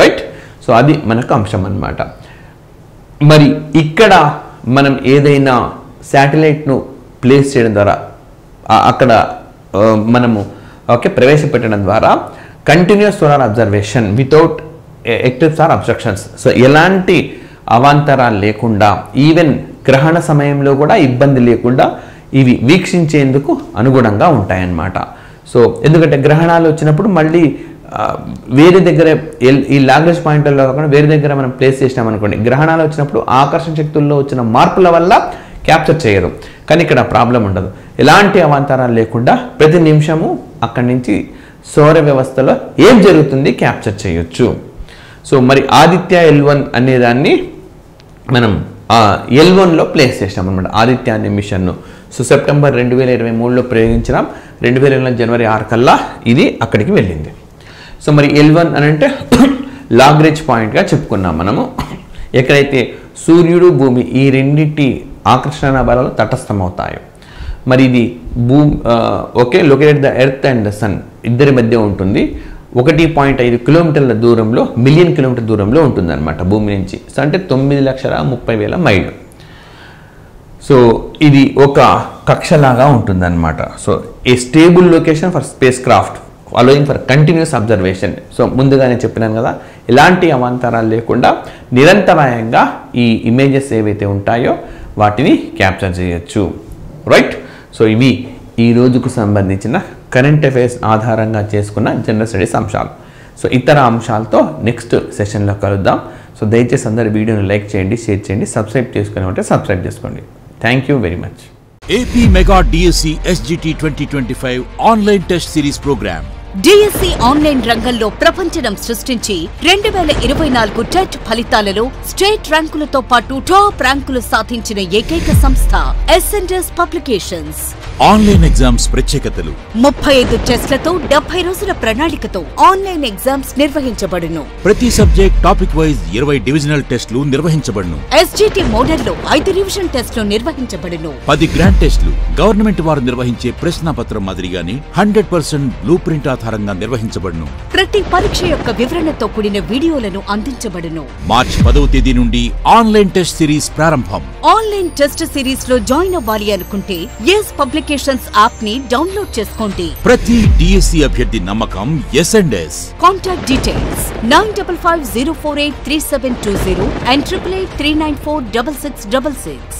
రైట్. సో అది మనకు అంశం అన్నమాట. మరి ఇక్కడ మనం ఏదైనా శాటిలైట్ను ప్లేస్ చేయడం ద్వారా, అక్కడ మనము ప్రవేశపెట్టడం ద్వారా continuous solar observation without eclipse or obstructions. So ఎలాంటి అవాంతరాలు లేకుండా, ఈవెన్ గ్రహణ సమయంలో కూడా ఇబ్బంది లేకుండా ఇవి వీక్షించేందుకు అనుగుణంగా ఉంటాయన్నమాట. సో ఎందుకంటే గ్రహణాలు వచ్చినప్పుడు మళ్ళీ వేరే దగ్గర ఈ లాగ్రేంజ్ పాయింట్లలో కాకుండా వేరే దగ్గర మనం ప్లేస్ చేసినామనుకోండి, గ్రహణాలు వచ్చినప్పుడు ఆకర్షణ శక్తుల్లో వచ్చిన మార్పుల వల్ల క్యాప్చర్ చేయరు. కానీ ఇక్కడ ప్రాబ్లం ఉండదు. ఎలాంటి అవాంతరాలు లేకుండా ప్రతి నిమిషము అక్కడి నుంచి సౌర వ్యవస్థలో ఏం జరుగుతుంది క్యాప్చర్ చేయొచ్చు. సో మరి ఆదిత్య L1 అనేదాన్ని మనం L1లో ప్లేస్ చేసినాం అనమాట, ఆదిత్య అనే మిషన్ను. So September 2023లో ప్రయోగించినాం. 2020 జనవరి 6 కల్లా ఇది అక్కడికి వెళ్ళింది. సో మరి L1 అని అంటే లాగ్రేంజ్ పాయింట్గా చెప్పుకున్నాం మనము. ఎక్కడైతే సూర్యుడు భూమి ఈ రెండింటి ఆకర్షణ బలాలు తటస్థమవుతాయో, మరి ఇది located the earth and the sun ఇద్దరి మధ్య ఉంటుంది. 1.5 కిలోమీటర్ల దూరంలో, మిలియన్ కిలోమీటర్ దూరంలో ఉంటుంది అనమాట భూమి నుంచి. సో అంటే 9,30,000 మైళ్ళు. సో ఇది ఒక కక్షలాగా ఉంటుందన్నమాట. So A stable location for space craft allowing for continuous observation. So ముందుగానే చెప్పినాను కదా, ఎలాంటి అవాంతరాలు లేకుండా నిరంతరాయంగా ఈ ఇమేజెస్ ఏవైతే ఉంటాయో వాటిని క్యాప్చర్ చేయొచ్చు. రైట్. సో ఇవి ఈ రోజుకు సంబంధించిన కరెంట్ అఫైర్స్ ఆధారంగా చేసుకున్న జనరల్ స్టడీస్ అంశాలు. సో ఇతర అంశాలతో నెక్స్ట్ సెషన్లో కలుద్దాం. సో దయచేసి అందరు వీడియోని లైక్ చేయండి, షేర్ చేయండి, సబ్స్క్రైబ్ చేసుకుని ఉంటే సబ్స్క్రైబ్ చేసుకోండి. Thank you very much. AP Mega DSC SGT 2025 online test series program. DSC online రంగంలో ప్రపంచం సృష్టించి 2024 టెట్ ఫలితాలలో స్టేట్ ర్యాంకులతో పాటు టాప్ ర్యాంకులు సాధించిన ఏకైక సంస్థ ఎస్ఎన్ఎస్ పబ్లికేషన్స్. ఆన్లైన్ ఎగ్జామ్స్ ప్రత్యేకతలు. 35 టెస్ట్లతో 70 రోజుల ప్రణాళికతో ఆన్లైన్ ఎగ్జామ్స్ నిర్వహించబడును. ప్రతి సబ్జెక్ట్ టాపిక్ వైజ్ 20 డివిజనల్ టెస్టులు నిర్వహించబడును. ఎస్జిటి మోడల్లో 5 రివిజన్ టెస్టులు నిర్వహించబడును. 10 గ్రాండ్ టెస్టులు గవర్నమెంట్ వారు నిర్వహించే ప్రశ్నాపత్రం మాదిరిగానే 100% బ్లూ ప్రింట్ ఆధారంగా నిర్వహించబడును. ప్రతి పరీక్ష యొక్క వివరణతో కూడిన వీడియోలను అందించబడును. మార్చి 10వ తేదీ నుండి ఆన్లైన్ టెస్ట్ సిరీస్ ప్రారంభం. ఆన్లైన్ టెస్ట్ సిరీస్ లో జాయిన్ అవ్వాలి అనుకుంటే ఎస్ పబ్లికేషన్స్ యాప్ ని డౌన్లోడ్ చేసుకోండి. ప్రతి డిఎస్సి అభ్యర్థి నమ్మకం ఎస్ఎన్ఎస్. Contact details 9550483720 and 8883946666.